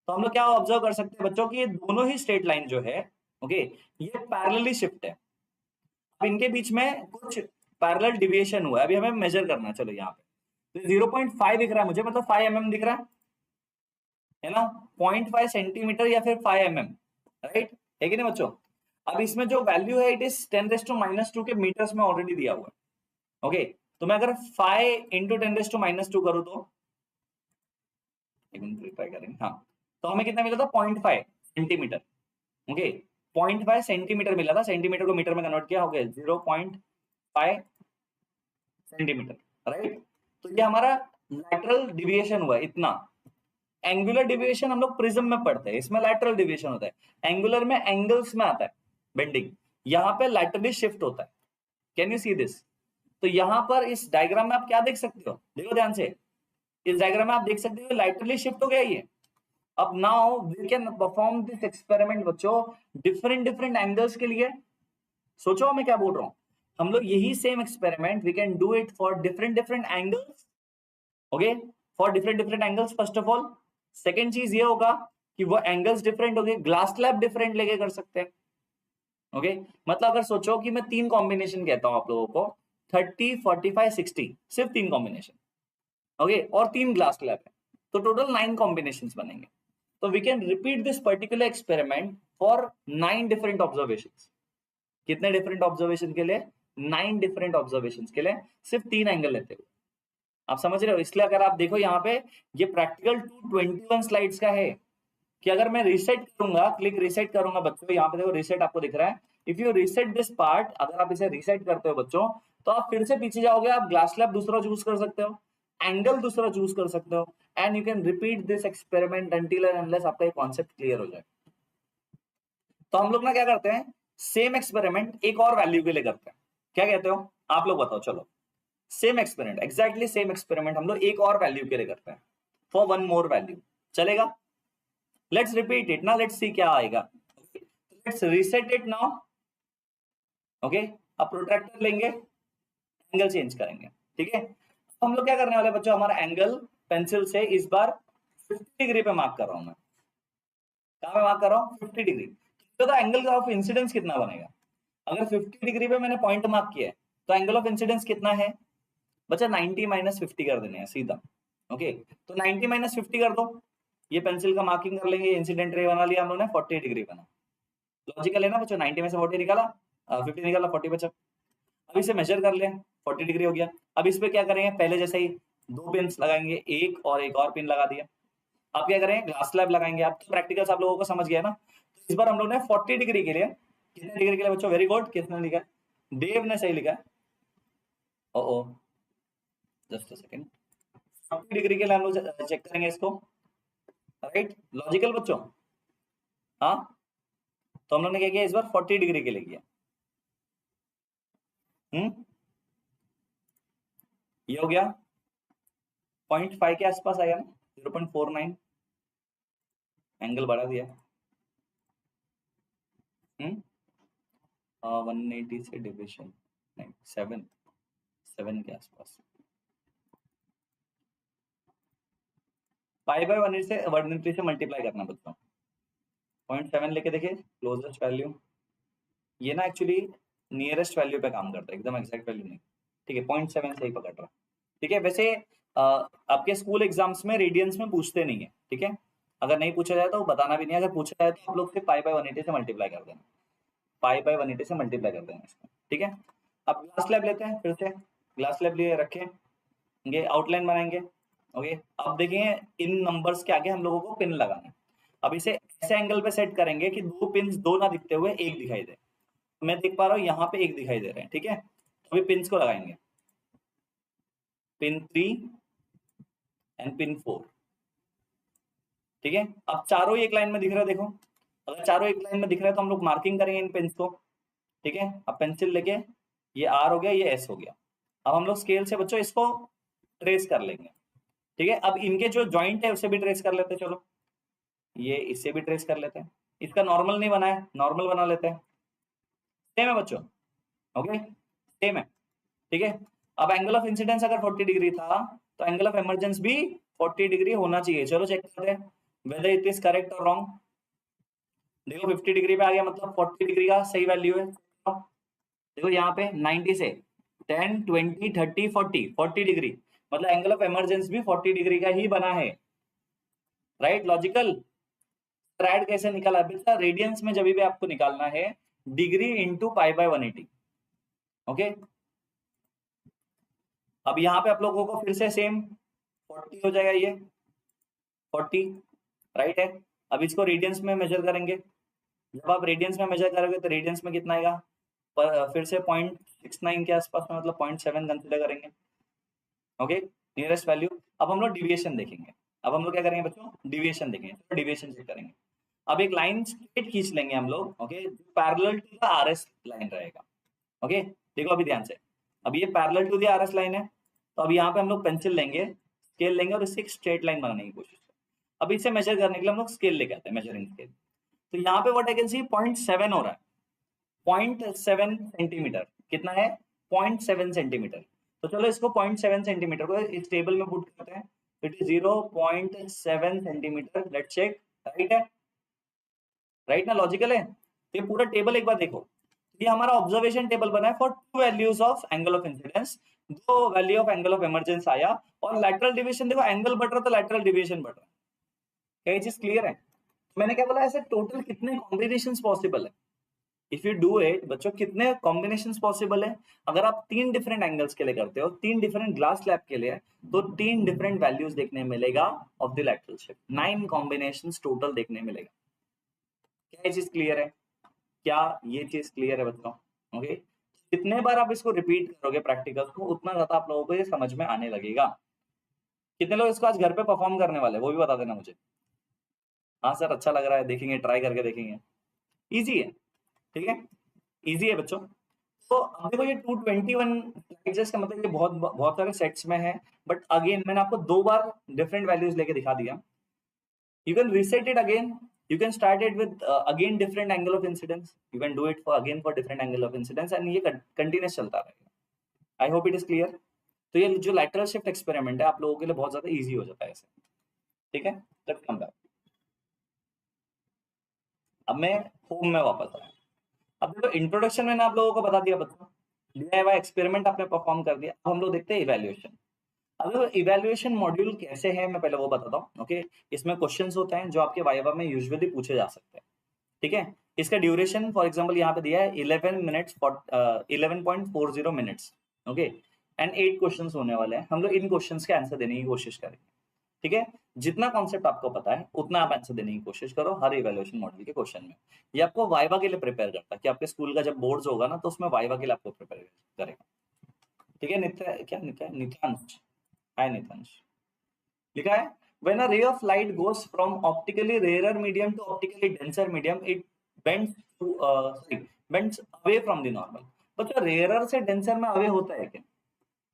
तो हम लोग क्या ऑब्जर्व कर सकते हैं बच्चों कि ये दोनों ही स्ट्रेट लाइन जो है, ओके, ये पैरेलली शिफ्ट है। अब इनके बीच में कुछ पैरेलल डिविएशन हुआ है, अभी हमें मेजर करना है। चलो यहाँ पे तो 0.5 दिख रहा है मुझे, मतलब 5 mm दिख रहा है ना? 0.5 सेंटीमीटर या फिर 5 mm। राइट है कि नहीं बच्चों? अब इसमें जो वैल्यू है इट इज 10⁻² के मीटर्स में ऑलरेडी दिया हुआ है। ओके, तो मैं अगर 5 × 10⁻² करूं तो ट्राई करेंगे। हाँ, तो हमें कितना मिला था? 0.5 सेंटीमीटर। ओके, 0.5 सेंटीमीटर मिला था, सेंटीमीटर को मीटर में कन्वर्ट किया, हो गया 0.5 सेंटीमीटर। राइट? तो ये हमारा लैटरल डिविएशन हुआ इतना। एंगुलर डिविएशन हम लोग प्रिज्म में पढ़ते हैं, इसमें लैटरल डिविएशन होता है। एंगुलर में एंगल्स में आता है बेंडिंग, यहाँ पे लैटरली शिफ्ट होता है। Can you see this? तो यहाँ पर इस डायग्राम में आप क्या देख सकते हो? देखो ध्यान से, इस डायग्राम में आप देख सकते हो लैटरली शिफ्ट हो गया ये। अब now we can perform this experiment बच्चों डिफरेंट डिफरेंट एंगल्स के लिए। सोचो मैं क्या बोल रहा हूँ, हम लोग यही same experiment we can do it for different different angles. Okay, for different different angles first of all. Second चीज ये होगा कि वो एंगल्स डिफरेंट हो गए, ग्लास स्लैब डिफरेंट लेके कर सकते हैं। ओके, मतलब अगर सोचो कि मैं 3 कॉम्बिनेशन कहता हूं आप लोगों को, 30, 45, 60, सिर्फ 3 कॉम्बिनेशन। ओके, और 3 ग्लास स्लैब है, तो टोटल 9 कॉम्बिनेशन बनेंगे। तो we can repeat this particular experiment for 9 different observations. कितने डिफरेंट ऑब्जर्वेशन के लिए? 9 डिफरेंट ऑब्जर्वेशंस के लिए सिर्फ 3 एंगल लेते हुए। आप समझ रहे हो? इसलिए अगर आप देखो यहाँ पे ये प्रैक्टिकल 221 स्लाइड्स का है कि अगर मैं रीसेट करूंगा, क्लिक रीसेट करूंगा बच्चों, यहाँ पे देखो रीसेट आपको दिख रहा है। If you reset this part, अगर आप इसे रीसेट करते हो बच्चों, तो आप फिर से पीछे जाओगे, आप ग्लास स्लैब दूसरा चूज कर सकते हो, एंगल दूसरा चूज कर सकते हो, and you can repeat this experiment until and unless आपका ये कॉन्सेप्ट क्लियर हो जाए। तो हम लोग ना क्या करते हैं, सेम एक्सपेरिमेंट एक और वैल्यू के लिए करते हैं। क्या कहते हो आप लोग बताओ? चलो, same experiment, exactly same experiment हम लोग एक और वैल्यू के लिए करते हैं, फॉर वन मोर वैल्यू। चलेगा? लेट्स रिपीट इट ना, लेट्स सी क्या आएगा। Let's reset it now. Okay, अब प्रोट्रैक्टर लेंगे, एंगल चेंज करेंगे। ठीक है, हम लोग क्या करने वाले बच्चों, हमारा एंगल पेंसिल से इस बार 50 डिग्री पे मार्क कर रहा हूं मैं। कहां पे मार्क कर रहा हूं? 50 डिग्री। तो एंगल ऑफ इंसिडेंस कितना बनेगा? अगर 50 डिग्री पे मैंने पॉइंट मार्क किया है तो एंगल ऑफ इंसिडेंस कितना है बच्चा? 90 माइनस 50 कर देने हैं सीधा। ओके, तो 90 माइनस 50 कर दो, ये पेंसिल का मार्किंग कर लेंगे, इंसिडेंट रे बना लिया हम लोगों ने, 40 डिग्री बना। लॉजिकल है ना बच्चों? 90 में से 40 निकाला, 50 निकाला, 40 बचा। अब इसे मेजर कर ले, 40 डिग्री हो गया। अब इस पे क्या करेंगे, पहले जैसे ही 2 पिन लगाएंगे, एक और पिन लगा दिया। आप क्या करेंगे, ग्लास स्लैब लगाएंगे। आप तो प्रैक्टिकल्स आप लोगों को समझ गया ना। तो इस बार हम लोग ने 40 डिग्री के लिए, कितने डिग्री के लिए बच्चों? वेरी गुड, किसने लिखा है? देव ने सही लिखा है। ओ जस्ट अ सेकंड, 40 डिग्री के लिए हम लोग चेक करेंगे इसको, राइट? लॉजिकल बच्चों? हाँ, तो हम लोग ने क्या किया इस बार? 40 डिग्री के लिए किया। ये हो गया 0.5 के आसपास आया ना, 0.49 एंगल बढ़ा दिया। 180 से डिविजन नहीं, 7 के आसपास। पाई बाय 180 से मल्टीप्लाई करना बच्चों। 0.7 लेके देखिए, क्लोजेस्ट वैल्यू। ये ना एक्चुअली नियरेस्ट वैल्यू पे काम करता है, एकदम एग्जैक्ट वैल्यू नहीं। ठीक है, 0.7 से ही पकड़ रहा। ठीक है, वैसे आपके स्कूल एग्जाम्स में रेडियंस में पूछते नहीं है। ठीक है, अगर नहीं पूछा जाए तो बताना भी नहीं, अगर पूछा जाए तो आप लोग सिर्फ पाई बाय 180 से मल्टीप्लाई कर देना, पाई बाय 180 से मल्टीप्लाई कर देना इसको। ठीक है, अब ग्लास स्लैब लेते हैं, फिर से ग्लास स्लैब लिए रखेंगे, आउटलाइन बनाएंगे। ओके, अब देखिए इन नंबर्स के आगे हम लोगों को पिन लगाना है। अब इसे ऐसे एंगल पे सेट करेंगे कि 2 पिन दो ना दिखते हुए एक दिखाई दे। मैं देख पा रहा हूँ यहाँ पे एक दिखाई दे रहे हैं। ठीक है, तो अभी पिन को लगाएंगे, पिन 3 एंड पिन 4। ठीक है, अब चारों एक लाइन में दिख रहा है। देखो, अगर चारों एक लाइन में दिख रहा है तो हम लोग मार्किंग करेंगे इन पिन को। ठीक है, अब पेंसिल लेके, ये आर हो गया, ये एस हो गया। अब हम लोग स्केल से बच्चों इसको ट्रेस कर लेंगे। ठीक है, अब इनके जो जॉइंट है उसे भी ट्रेस कर लेते हैं। चलो, ये इससे भी ट्रेस कर लेते हैं। इसका नॉर्मल नहीं बना है, नॉर्मल बना लेते हैं। सेम है बच्चों, ओके, सेम है। ठीक है, अब एंगल ऑफ इंसिडेंस अगर 40 डिग्री था तो एंगल ऑफ इमरजेंस भी 40 डिग्री होना चाहिए। चलो चेक करते हैं वेदर इट इज करेक्ट और रॉन्ग। देखो 50 डिग्री पे आ गया, मतलब 40 डिग्री का सही वैल्यू है। देखो यहाँ पे 90 से 10, 20, 30, 40, 40 डिग्री, मतलब एंगल ऑफ इमरजेंस भी 40 डिग्री का ही बना है। राइट? लॉजिकल? ट्राइड कैसे निकाला बेटा? रेडियंस में जब भी आपको निकालना है, degree into pi by 180। Okay, अब यहाँ पे आप लोगों को फिर से सेम 40 हो जाएगा, ये 40 राइट है। अब इसको रेडियंस में मेजर करेंगे। जब आप रेडियंस में मेजर करोगे तो रेडियंस में कितना आएगा? पर फिर से 0.69 के आसपास में, मतलब 0.7 कंसिडर करेंगे। Okay, nearest value. अब हम लोग डिविएशन देखेंगे। अब हम लोग क्या करेंगे बच्चों? डिविएशन देखेंगे, तो डिविएशन चेक करेंगे। अब एक लाइन स्ट्रेट खींच लेंगे हम लोग। Okay, parallel to the RS line रहेगा। ओके, देखो अभी ध्यान से, अब ये parallel to the RS line है, तो अब यहाँ पे हम लोग पेंसिल लेंगे, स्केल लेंगे और इससे एक स्ट्रेट लाइन बनाने की कोशिश करें। अब इसे मेजर करने के लिए हम लोग स्केल लेके आते हैं, मेजरिंग स्केल। तो यहाँ पे व्हाट आई कैन सी 0.7 हो रहा है, 0.7 सेंटीमीटर। कितना है? 0.7 सेंटीमीटर। तो चलो इसको 0.7 सेंटीमीटर को इस टेबल में पुट करते हैं। It is 0.7 centimetre. Let's check, right है? राइट ना? लॉजिकल है? तो ये पूरा टेबल एक बार देखो, ये हमारा ऑब्जर्वेशन टेबल बना है for 2 values of angle of incidence, 2 value of angle of emergence आया, और लैटरल डिविएशन देखो, एंगल बढ़ रहा तो लैटरल डिविएशन बढ़ रहा है। क्या ये चीज क्लियर है? मैंने क्या बोला, ऐसे टोटल कितने कॉम्बिनेशंस पॉसिबल है? इफ यू डू इट बच्चों, कितने कॉम्बिनेशंस पॉसिबल है? अगर आप 3 डिफरेंट एंगल्स के लिए करते हो, 3 डिफरेंट ग्लास स्लैब के लिए, तो 3 डिफरेंट वैल्यूज देखने मिलेगा of the lateral shift. 9 combinations total देखने मिलेगा। क्या ये चीज क्लियर है? क्या ये चीज क्लियर है बच्चों? ओके, जितने बार आप इसको रिपीट करोगे प्रैक्टिकल को, उतना ज्यादा आप लोगों को ये समझ में आने लगेगा। कितने लोग इसको आज घर पे परफॉर्म करने वाले हैं वो भी बता देना मुझे। हाँ सर, अच्छा लग रहा है, देखेंगे, ट्राई करके देखेंगे। इजी है, ठीक है, इजी है बच्चों। तो अब देखो ये 221 स्लाइड्स का मतलब ये बहुत बहुत सारे सेट्स में है, बट अगेन मैंने आपको 2 बार डिफरेंट वैल्यूज लेके दिखा दिया। You can reset it again. You can start it with again different angle of incidence. You can do it for again for different angle of incidence and ये continuous चलता रहेगा। I hope it is clear. तो ये जो lateral shift experiment है आप लोगों के लिए बहुत ज्यादा easy हो जाता है ऐसे, ठीक है। Let's come back. अब मैं होम में वापस आया। अब देखो इंट्रोडक्शन मैंने आप लोगों को बता दिया बच्चों, DIY एक्सपेरिमेंट आपने परफॉर्म कर दिया। अब हम लोग देखते हैं इवैल्यूएशन। अब इवैल्यूएशन मॉड्यूल कैसे है मैं पहले वो बताता हूँ। ओके, इसमें क्वेश्चंस होते हैं जो आपके वाइवा में यूजुअली पूछे जा सकते हैं, ठीक है। इसका ड्यूरेशन फॉर एग्जांपल यहाँ पे दिया है 11 minutes 11.40 minutes, okay, and 8 questions होने वाले हैं। हम लोग इन क्वेश्चंस के आंसर देने की कोशिश करेंगे, ठीक है। जितना कॉन्सेप्ट आपको पता है उतना आप आंसर देने की कोशिश करो हर इवैल्यूएशन मॉड्यूल के क्वेश्चन में। ये आपको वाइवा के लिए प्रिपेयर करता है कि आपके स्कूल का जब बोर्ड्स होगा ना तो उसमें वाइवा के लिए आपको प्रिपेयर करेगा, ठीक है। नित्य, क्या नित्य, नित्यांश, हाय नित्यांश। लिखा है when a ray of light goes from optically rarer medium to optically denser medium it bends to bends away from the normal। बच्चों रेयर से डेंसर में अवे होता है क्या?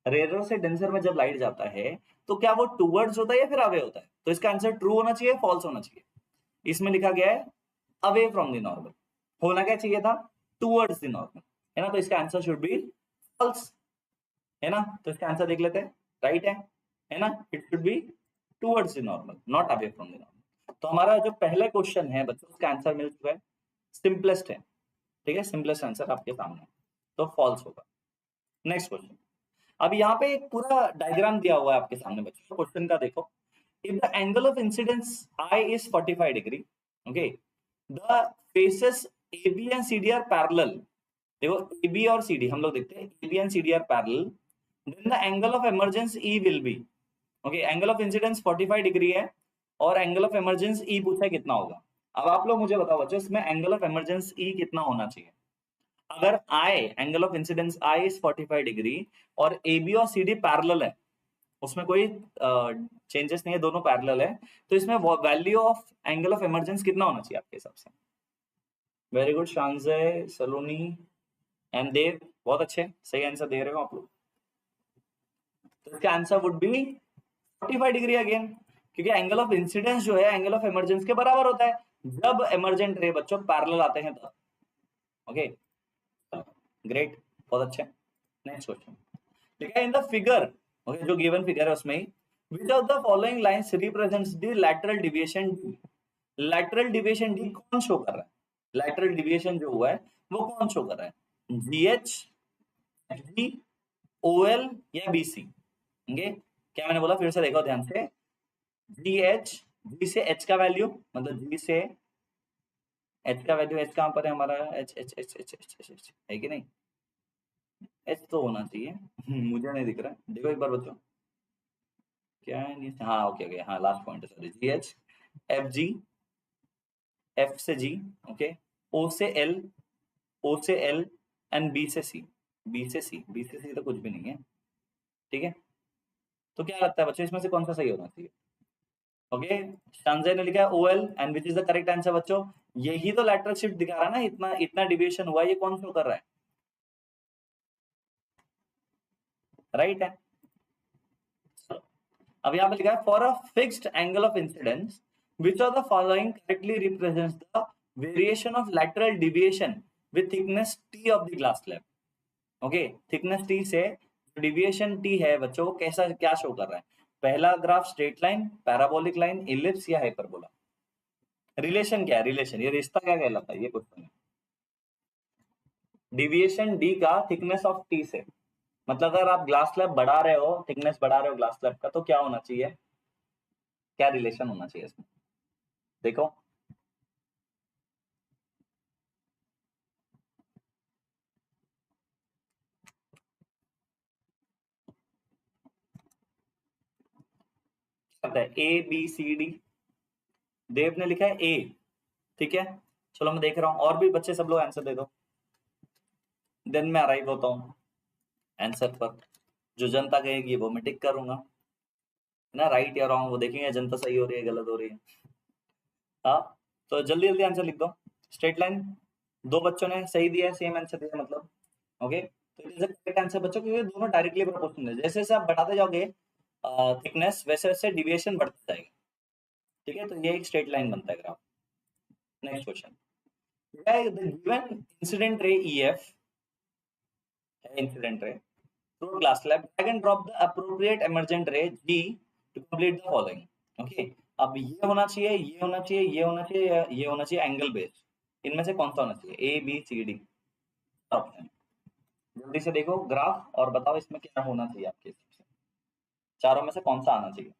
रेयर से डेंसर में जब लाइट जाता है तो क्या वो टूवर्ड्स होता है या फिर अवे होता है? तो इसका आंसर ट्रू होना चाहिए, फॉल्स होना चाहिए। इसमें लिखा गया है अवे फ्रॉम द नॉर्मल, होना क्या चाहिए था? टूवर्ड्स द नॉर्मल, है ना। तो इसका आंसर शुड बी फॉल्स, है ना। तो इसका आंसर देख लेते हैं, राइट है ना। It should be towards the normal, not away from the normal. तो हमारा जो पहला क्वेश्चन है बच्चों उसका आंसर मिल चुका है, सिंपलेस्ट है, ठीक है, सिंपलेस्ट आंसर आपके सामने, तो फॉल्स होगा। Next question. अब यहाँ पे एक पूरा डायग्राम दिया हुआ है आपके सामने बच्चों, क्वेश्चन का देखो। If the angle of incidence I is 45 degree, okay, the faces AB and CD are parallel. देखो AB और CD हम लोग देखते हैं, AB and CD are parallel, then the angle of emergence E will be, okay, angle of incidence 45 degree है और angle of emergence ई पूछा है कितना होगा। अब आप लोग मुझे बताओ बच्चों, इसमें एंगल ऑफ इमरजेंस ई कितना होना चाहिए? अगर I angle of incidence I is 45 degree और ए बी और सी डी पैरेलल है, उसमें कोई चेंजेस नहीं है, दोनों पैरेलल है, तो इसमें value of angle of emergence कितना होना चाहिए आपके हिसाब से? वेरी गुड शांजय, सलोनी एंड देव, बहुत अच्छे, सही आंसर दे रहे हो आप लोग। तो इसका answer would B 45 degree again, क्योंकि एंगल ऑफ इंसिडेंस जो है एंगल ऑफ इमरजेंस के बराबर होता है जब इमरजेंट रे बच्चों पैरेलल आते हैं तब। ओके, ग्रेट, बहुत अच्छे। नेक्स्ट क्वेश्चन लिखा है इन द फिगर, ओके, जो गिवन फिगर है उसमें which of the following lines represents the lateral deviation D. Lateral deviation D कौन शो कर रहा है? लैटरल डेविएशन जो हुआ है वो कौन शो कर रहा है? जीएच, जी, ओएल या बीसी? ओके, क्या मैंने बोला फिर से देखो ध्यान से। जी एच, जी से एच का वैल्यू, मतलब जी से एच का वैल्यू, एच कहां पर है हमारा? H H H H H H H है कि नहीं? एच तो होना चाहिए मुझे नहीं दिख रहा है, देखो एक बार बच्चों, क्या है नहीं, हाँ ओके ओके, हाँ लास्ट पॉइंट है, सॉरी, जी एच, एफ जी, एफ से जी, ओके, ओ से एल, ओ से एल एंड बी से सी, बी से सी, बी से सी तो कुछ भी नहीं है, ठीक है। तो क्या लगता है बच्चों इसमें से कौन सा सही होना चाहिए? ओके, संजय ने लिखा है OL and which is the correct answer बच्चों। यही तो लैटरल शिफ्ट दिखा रहा है ना, इतना इतना डिविएशन हुआ, ये कौन शो कर रहा है? राइट है। अब यहाँ पे लिखा है for a fixed angle of incidence which of the following correctly represents the variation of lateral deviation with thickness T of the glass slab. Okay, thickness T से डिविएशन टी है बच्चों, कैसा क्या शो कर रहा है? पहला graph straight line, parabolic line, ellipse या हाइपरबोला? रिलेशन क्या है? रिलेशन, ये रिश्ता क्या कहलाता है, ये क्वेश्चन है। डिविएशन डी का थिकनेस ऑफ टी से, मतलब अगर आप ग्लास स्लैब बढ़ा रहे हो, थिकनेस बढ़ा रहे हो ग्लास स्लैब का, तो क्या होना चाहिए, क्या रिलेशन होना चाहिए इसमें? देखो है ABCD, देव ने लिखा है A, ठीक है। चलो मैं देख रहा हूँ और भी बच्चे सब लोग आंसर दे दो, देन मैं अराइव होता हूँ आंसर पर। जो जनता कहेगी वो मैं टिक करूंगा ना, राइट या रॉन्ग वो देखेंगे, जनता सही हो रही है गलत हो रही है। हाँ, तो जल्दी जल्दी आंसर लिख दो। स्ट्रेट लाइन, दो बच्चों ने सही दिया है, सेम आंसर दिया मतलब, ओके। तो इट इज करेक्ट आंसर बच्चों, क्योंकि दोनों डायरेक्टली प्रोपोर्शनल है। जैसे जैसे आप बढ़ाते जाओगे थिकनेस, वैसे वैसे डिविएशन बढ़ता जाएगा, ठीक है। तो ये एक स्ट्रेट लाइन बनता है graph. Next question, given incident ray EF है, incident ray through a glass slab, drag and drop the appropriate emergent ray G to complete the following, okay। अब ये होना चाहिए, ये होना चाहिए, ये होना चाहिए, ये होना चाहिए एंगल बेस्ड, इनमें से कौन सा होना चाहिए, ABCD ऑप्शन। जल्दी से देखो ग्राफ और बताओ इसमें क्या होना चाहिए आपके हिसाब से, चारों में से कौन सा आना चाहिए।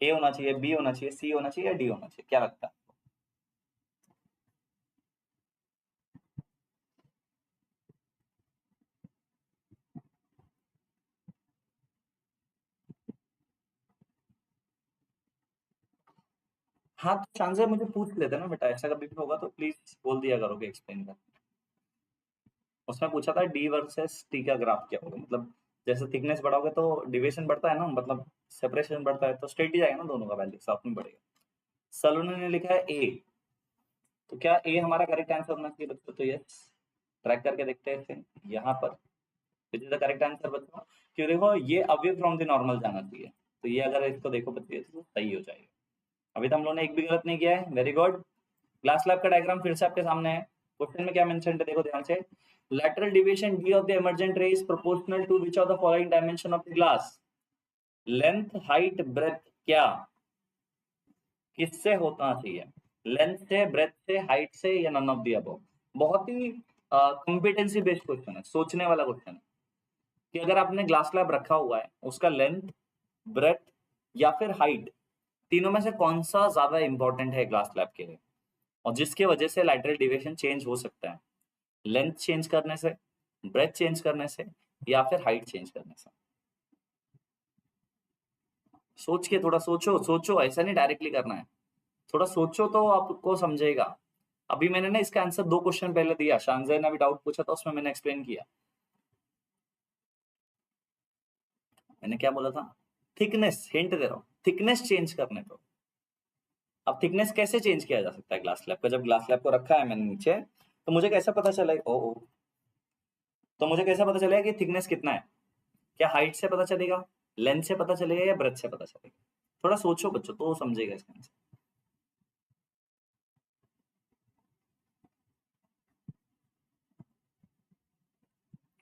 A होना चाहिए, B होना चाहिए, C होना चाहिए या D होना चाहिए, क्या लगता है। हाँ तो चांसेस मुझे पूछ लेते ना बेटा, ऐसा कभी भी होगा तो प्लीज बोल दिया करोगे एक्सप्लेन कर। उसमें पूछा था D वर्सेस T का ग्राफ क्या होगा, मतलब जैसे थिकनेस बढ़ाओगे तो डिविएशन बढ़ता है ना, मतलब सेपरेशन बढ़ता है, तो स्ट्रेट ही जाएगा ना, दोनों का वैल्यू साथ में बढ़ेगा। सलोनी ने लिखा है A, तो क्या A हमारा करेक्ट आंसर होना चाहिए बच्चों, तो यस, ट्रैक करके देखते हैं इसे यहाँ पर, विच इज द करेक्ट आंसर बच्चों। क्यों, देखो ये अवे फ्रॉम द नॉर्मल जाना चाहिए, तो ये अगर इसको देखो बच्चे तो सही हो जाएगा। अभी तो हम लोगों ने एक भी गलत नहीं किया है, वेरी गुड। ग्लास स्लैब का डायग्राम फिर से आपके सामने है, क्वेश्चन में क्या मेंशन है देखो ध्यान से, lateral deviation d of the emergent ray is proportional to which of the following dimension of the glass, length, height, breadth, क्या किससे होना चाहिए, लेंथ से, ब्रेथ से, हाइट से, या नन ऑफ द अबव। बहुत ही कॉम्पिटेंसी बेस्ड क्वेश्चन है, सोचने वाला क्वेश्चन है कि अगर आपने ग्लास स्लैब रखा हुआ है, उसका लेंथ, ब्रेथ या फिर हाइट, तीनों में से कौन सा ज्यादा इंपॉर्टेंट है ग्लास स्लैब के लिए, और जिसके वजह से लैटरल डिविएशन चेंज हो सकता है, लेंथ चेंज करने से, ब्रेथ चेंज करने से, या फिर हाइट चेंज करने से। सोच के थोड़ा सोचो, सोचो, ऐसा नहीं डायरेक्टली करना है, थोड़ा सोचो तो आपको समझेगा। अभी मैंने ना इसका आंसर 2 क्वेश्चन पहले दिया, शानजय ने अभी डाउट पूछा था, उसमें मैंने एक्सप्लेन किया। मैंने क्या बोला था, थिकनेस, हिंट दे रहा हूं, थिकनेस चेंज करने को। अब थिकनेस कैसे चेंज किया जा सकता है ग्लास स्लैब का, जब ग्लास स्लैब को रखा है मैंने नीचे, तो मुझे कैसा पता चला, ओ तो मुझे कैसा पता चलेगा कि थिकनेस कितना है, क्या हाइट से पता चलेगा, लेंथ से पता चलेगा, या ब्रेथ से पता चलेगा। थोड़ा सोचो बच्चों तो समझेगा इसका आंसर।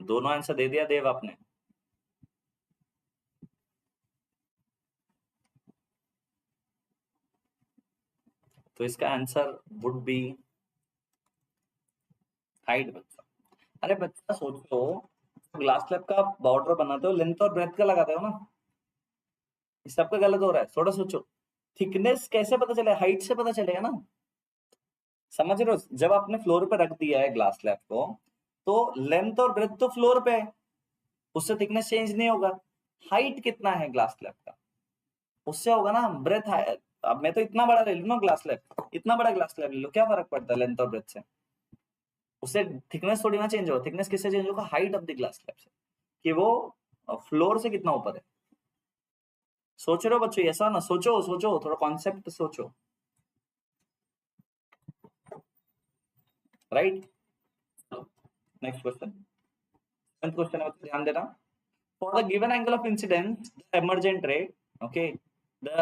दोनों आंसर दे दिया देव आपने, तो इसका आंसर वुड बी हाइट बच्चा। अरे बच्चा सोचो, ग्लास स्लैब का बॉर्डर बनाते हो, लेंथ और ब्रेथ का लगाते हो ना, इस सबका गलत हो रहा है, थोड़ा सोचो। थिकनेस कैसे पता चलेगा, हाइट से पता चलेगा ना, समझ रहे हो। जब आपने फ्लोर पे रख दिया है ग्लास स्लैब को, तो लेंथ और ब्रेथ तो फ्लोर पे है, उससे थिकनेस चेंज नहीं होगा। हाइट कितना है ग्लास स्लैब का, उससे होगा ना ब्रेथ। अब मैं तो इतना बड़ा ले लू ना ग्लास स्लैब, इतना बड़ा ग्लास स्लैब ले लो, क्या फर्क पड़ता है लेंथ और ब्रेथ से, उससे थिकनेस थोड़ी ना चेंज होगा। थिकनेस किससे चेंज होगा, height of the glass slab से, कि वो फ्लोर से कितना ऊपर है। सोच रहे हो बच्चों, ऐसा ना सोचो, सोचो थोड़ा कॉन्सेप्ट सोचो, राइट। नेक्स्ट क्वेश्चन, क्वेश्चन है, ध्यान देना। For the given angle of incidence, the emergent ray, okay,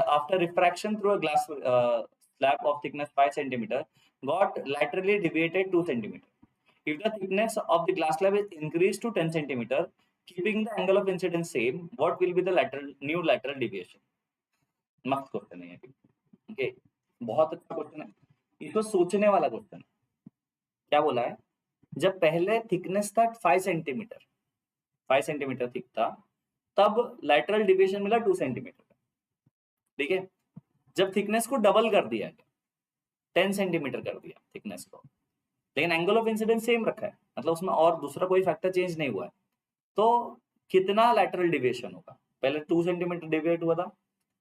after refraction through a glass slab of thickness 5 centimeter, got laterally deviated 2 centimeter. If the thickness of the glass slab is increased to 10 centimeter, keeping the angle of incidence same, what will be the new lateral deviation? मस्त question है ये, okay, बहुत अच्छा question है, इसको सोचने वाला question है। क्या बोला है, जब पहले थिकनेस था 5 सेंटीमीटर, 5 सेंटीमीटर थिक था, तब लैटरल डिविएशन मिला 2 सेंटीमीटर, ठीक है। जब थिकनेस को डबल कर दिया, 10 सेंटीमीटर कर दिया थिकनेस को, लेकिन एंगल ऑफ इंसिडेंस सेम रखा है, मतलब उसमें और दूसरा कोई फैक्टर चेंज नहीं हुआ है। तो कितना लैटरल डिविएशन होगा, पहले 2 सेंटीमीटर डिविएट हुआ था,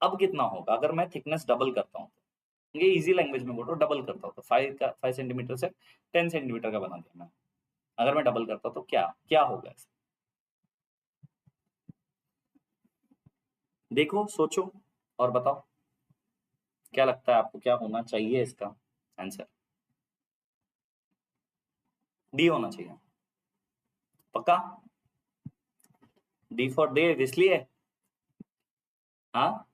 अब कितना होगा अगर मैं थिकनेस डबल करता हूँ। ये इजी लैंग्वेज में बोलो, डबल करता हूँ तो 5 सेंटीमीटर से 10 सेंटीमीटर का बना दिया मैं। अगर मैं डबल करता हूँ तो क्या क्या होगा इससे? देखो, सोचो और बताओ क्या लगता है आपको, क्या होना चाहिए इसका आंसर? डी होना चाहिए, पक्का? डी फॉर डेव, इसलिए? हाँ,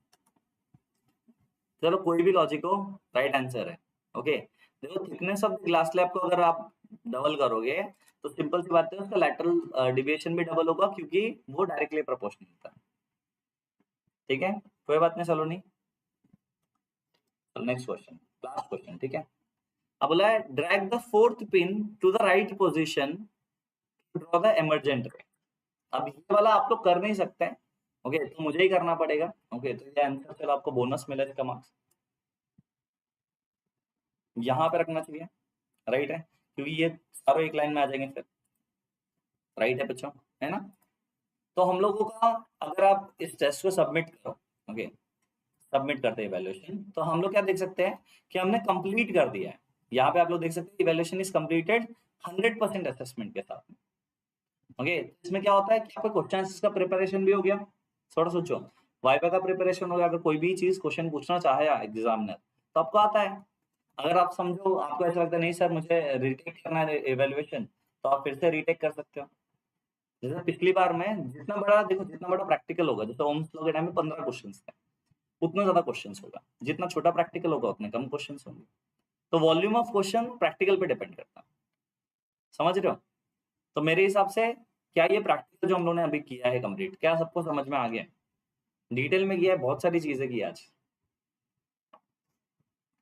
चलो कोई भी लॉजिक हो, राइट आंसर है। ओके, देखो थिकनेस ऑफ ग्लास स्लैब को अगर आप डबल करोगे तो सिंपल सी बात है, उसका लैटरल डिविएशन भी डबल होगा क्योंकि वो डायरेक्टली प्रोपोर्शनल होता है। ठीक है, कोई बात नहीं, चलो नहीं, नेक्स्ट क्वेश्चन, लास्ट क्वेश्चन, ठीक है। अब बोला है drag the fourth pin to the right position to draw the emergent ray. अब ये वाला आप लोग कर नहीं सकते हैं, ओके, तो मुझे ही करना पड़ेगा। ओके, तो ये आंसर, चलो आपको बोनस मिला इसका मार्क्स, यहाँ पे रखना चाहिए, राइट है, क्योंकि ये सारे एक लाइन में आ जाएंगे फिर, राइट है बच्चों, है ना? तो हम लोगों का, अगर आप इस टेस्ट को सबमिट करो, ओके, सबमिट करते हैं इवैल्यूएशन, तो हम लोग क्या देख सकते हैं कि हमने कंप्लीट कर दिया है। यहाँ पे आप लोग देख सकते हैं इवैल्यूएशन इज कंप्लीटेड 100% असेसमेंट के साथ में। ओके, इसमें क्या होता है कि आपका क्वेश्चन आंसर्स का प्रिपरेशन भी हो गया, थोड़ा सोचो, वाइवा का प्रिपरेशन हो गया, अगर कोई भी चीज क्वेश्चन पूछना चाहे एग्जामिनर तो आपको आता है। अगर आप समझो, आपको ऐसा लगता है नहीं सर मुझे रीटेक करना है इवैल्यूएशन, तो आप फिर से रीटेक कर सकते हो। जैसे पिछली बार में जितना बड़ा, देखो जितना बड़ा प्रैक्टिकल होगा, जैसे ओम्स लॉ के टाइम में 15 क्वेश्चन थे, उतना ज्यादा क्वेश्चन होगा, जितना छोटा प्रैक्टिकल होगा उतने कम क्वेश्चन होंगे। तो वॉल्यूम ऑफ क्वेश्चन प्रैक्टिकल पे डिपेंड करता है, समझ रहे हो? तो मेरे हिसाब से क्या ये प्रैक्टिकल जो हम लोगों ने अभी किया है कंप्लीट, क्या सबको समझ में आ गया? डिटेल में किया है, बहुत सारी चीजें की आज।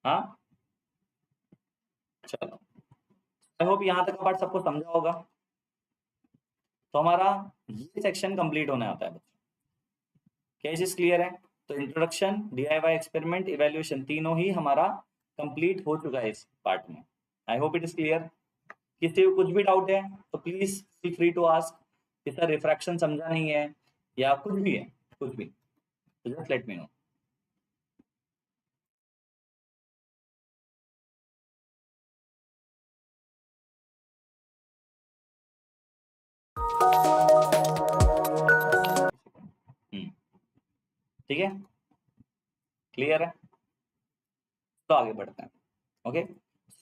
हाँ, चलो, आई होप यहाँ तक का पार्ट सबको समझा होगा। तो हमारा ये सेक्शन कंप्लीट होने आता है बच्चों, क्या चीज क्लियर है? तो इंट्रोडक्शन, डीआईवाई, एक्सपेरिमेंट, इवैल्यूएशन, तीनों ही हमारा कंप्लीट हो चुका है इस पार्ट में। I hope it is clear. किसी को कुछ भी डाउट है तो please feel free to ask, कि सर रिफ्रैक्शन समझा नहीं है या कुछ भी है, कुछ भी, तो जस्ट लेट मी नो। ठीक है, क्लियर है? तो आगे बढ़ते हैं। ओके,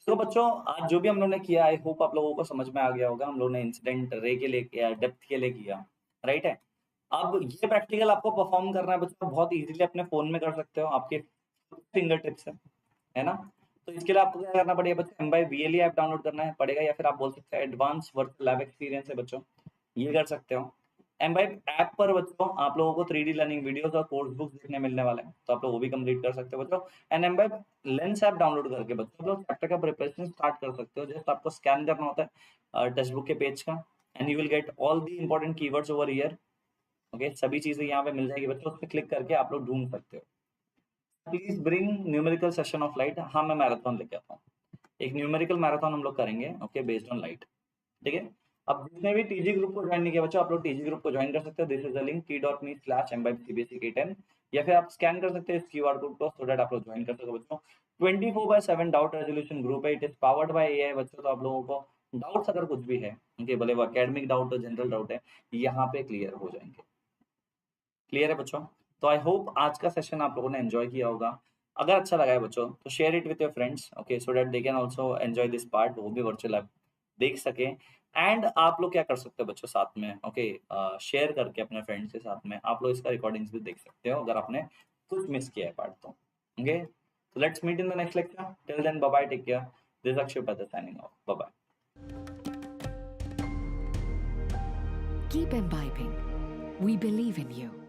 तो बच्चों आज जो भी हम लोगों ने किया, आई होप आप लोगों को समझ में आ गया होगा। हम लोगों ने इंसिडेंट रे के लिए किया, डेप्थ के लिए किया, राइट है। अब ये प्रैक्टिकल आपको परफॉर्म करना है बच्चों, बहुत इजीली अपने फोन में कर सकते हो, आपके फिंगर टिप्स है ना? तो इसके लिए आपको क्या करना पड़ेगा बच्चों, MBVLE ऐप डाउनलोड करना है पड़ेगा, या फिर आप बोल सकते हैं एडवांस वर्चुअल लैब एक्सपीरियंस है बच्चों, ये कर सकते हो। MBIB ऐप पर बच्चों आप लोगों को 3D लर्निंग वीडियोस और कोर्स बुक्स देखने मिलने वाले हैं, तो आप लोग वो भी कंप्लीट कर सकते हो बच्चों। And MBIB lens app download करके बच्चों आप लोग चैप्टर का प्रिपरेशन स्टार्ट कर सकते हो। जस्ट आपको स्कैन करना होता है टेक्स्ट बुक के पेज का, and you will get all the important keywords over here. Okay, सभी चीजें यहाँ पे मिल जाएगी बच्चों, उस पर क्लिक करके आप लोग ढूंढ सकते हो। Please bring numerical session of light. हाँ, मैं मैराथन लेके आता हूँ, एक न्यूमेरिकल मैराथन हम लोग करेंगे, ओके, बेस्ड ऑन लाइट, ठीक है। अब जिसने भी टीजी ग्रुप को ज्वाइन नहीं किया बच्चों, आप लोग टीजी ग्रुप को ज्वाइन कर सकते हो। This is the link t.me/mbibcbsec10, या फिर आप स्कैन कर सकते हो इस क्यूआर कोड को, सो दैट आप लोग ज्वाइन कर सको बच्चों। 24/7 डाउट रेजोल्यूशन ग्रुप है, it is powered by AI बच्चों। तो आप लोगों को डाउट्स अगर कुछ भी है, उनके भले वो एकेडमिक डाउट हो, जनरल डाउट है, यहाँ पे क्लियर हो जाएंगे। क्लियर है बच्चों? तो आई होप आज का सेशन आप लोगों ने एंजॉय किया होगा। अगर अच्छा लगा है बच्चों तो share it with your friends, okay, so that they can also enjoy this part, वो भी वर्चुअल ऐप देख सके। एंड आप लोग क्या कर सकते हो बच्चों साथ में, ओके, शेयर करके अपने फ्रेंड्स के साथ में आप लोग इसका रिकॉर्डिंग्स भी देख सकते हो, अगर आपने कुछ मिस किया है पार्ट तो। Okay, so let's meet in the next lecture. Till then, bye bye, take care. This is Akshay Pata signing off. Bye bye. Keep imbibing. We believe in you.